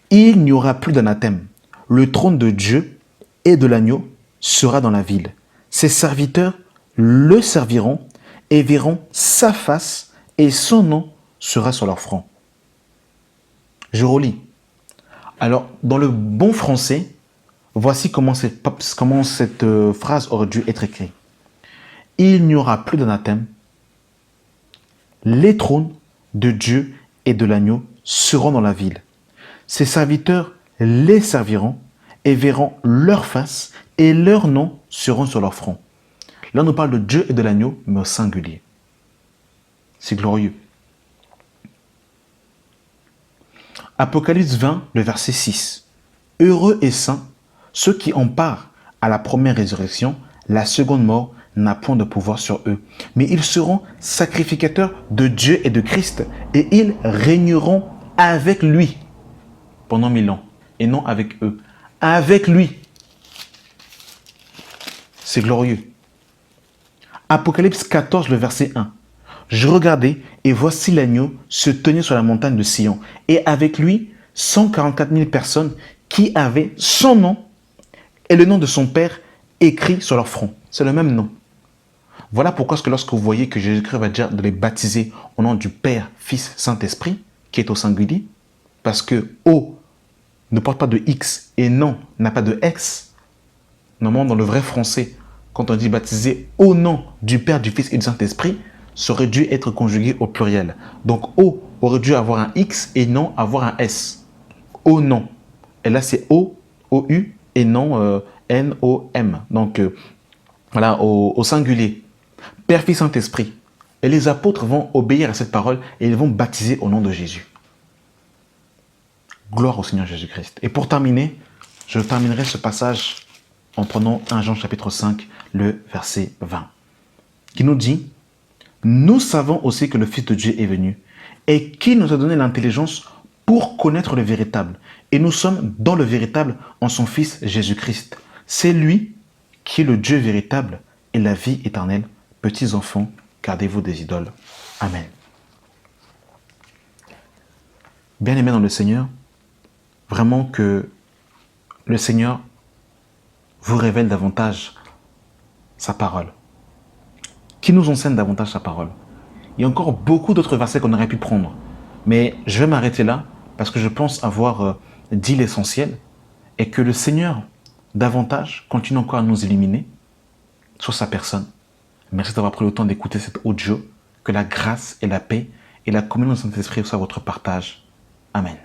Il n'y aura plus d'anathème. Le trône de Dieu et de l'agneau sera dans la ville. Ses serviteurs le serviront et verront sa face et son nom sera sur leur front. Je relis. Alors, dans le bon français, voici comment cette phrase aurait dû être écrite. Il n'y aura plus d'anathème. Les trônes de Dieu et de l'agneau seront dans la ville. Ses serviteurs les serviront et verront leur face et leurs noms seront sur leur front. Là, on nous parle de Dieu et de l'agneau, mais au singulier. C'est glorieux. Apocalypse 20, le verset 6. Heureux et saints, ceux qui ont part à la première résurrection, la seconde mort n'a point de pouvoir sur eux. Mais ils seront sacrificateurs de Dieu et de Christ, et ils régneront avec lui pendant 1000 ans, et non avec eux. Avec lui. C'est glorieux. Apocalypse 14, le verset 1. Je regardais, et voici l'agneau se tenir sur la montagne de Sion, et avec lui 144 000 personnes qui avaient son nom et le nom de son Père écrit sur leur front. C'est le même nom. Voilà pourquoi lorsque vous voyez que Jésus-Christ va dire de les baptiser au nom du Père, Fils, Saint-Esprit, qui est au singulier, parce que O ne porte pas de X et non n'a pas de X. Normalement, dans le vrai français, quand on dit baptiser au nom du Père, du Fils et du Saint-Esprit, ça aurait dû être conjugué au pluriel. Donc O aurait dû avoir un X et non avoir un S. Au nom. Et là, c'est O, O-U et non N-O-M. Donc, voilà, au singulier. Père, Fils, Saint-Esprit. Et les apôtres vont obéir à cette parole et ils vont baptiser au nom de Jésus. Gloire au Seigneur Jésus-Christ. Et pour terminer, je terminerai ce passage en prenant 1 Jean chapitre 5, le verset 20, qui nous dit « Nous savons aussi que le Fils de Dieu est venu et qu'il nous a donné l'intelligence pour connaître le véritable. Et nous sommes dans le véritable en son Fils Jésus-Christ. C'est lui qui est le Dieu véritable et la vie éternelle. Petits enfants, gardez-vous des idoles. Amen. » Bien-aimés dans le Seigneur, vraiment que le Seigneur vous révèle davantage sa parole, qui nous enseigne davantage sa parole. Il y a encore beaucoup d'autres versets qu'on aurait pu prendre, mais je vais m'arrêter là parce que je pense avoir dit l'essentiel et que le Seigneur, davantage, continue encore à nous illuminer sur sa personne. Merci d'avoir pris le temps d'écouter cet audio. Que la grâce et la paix et la communion du Saint-Esprit soient votre partage. Amen.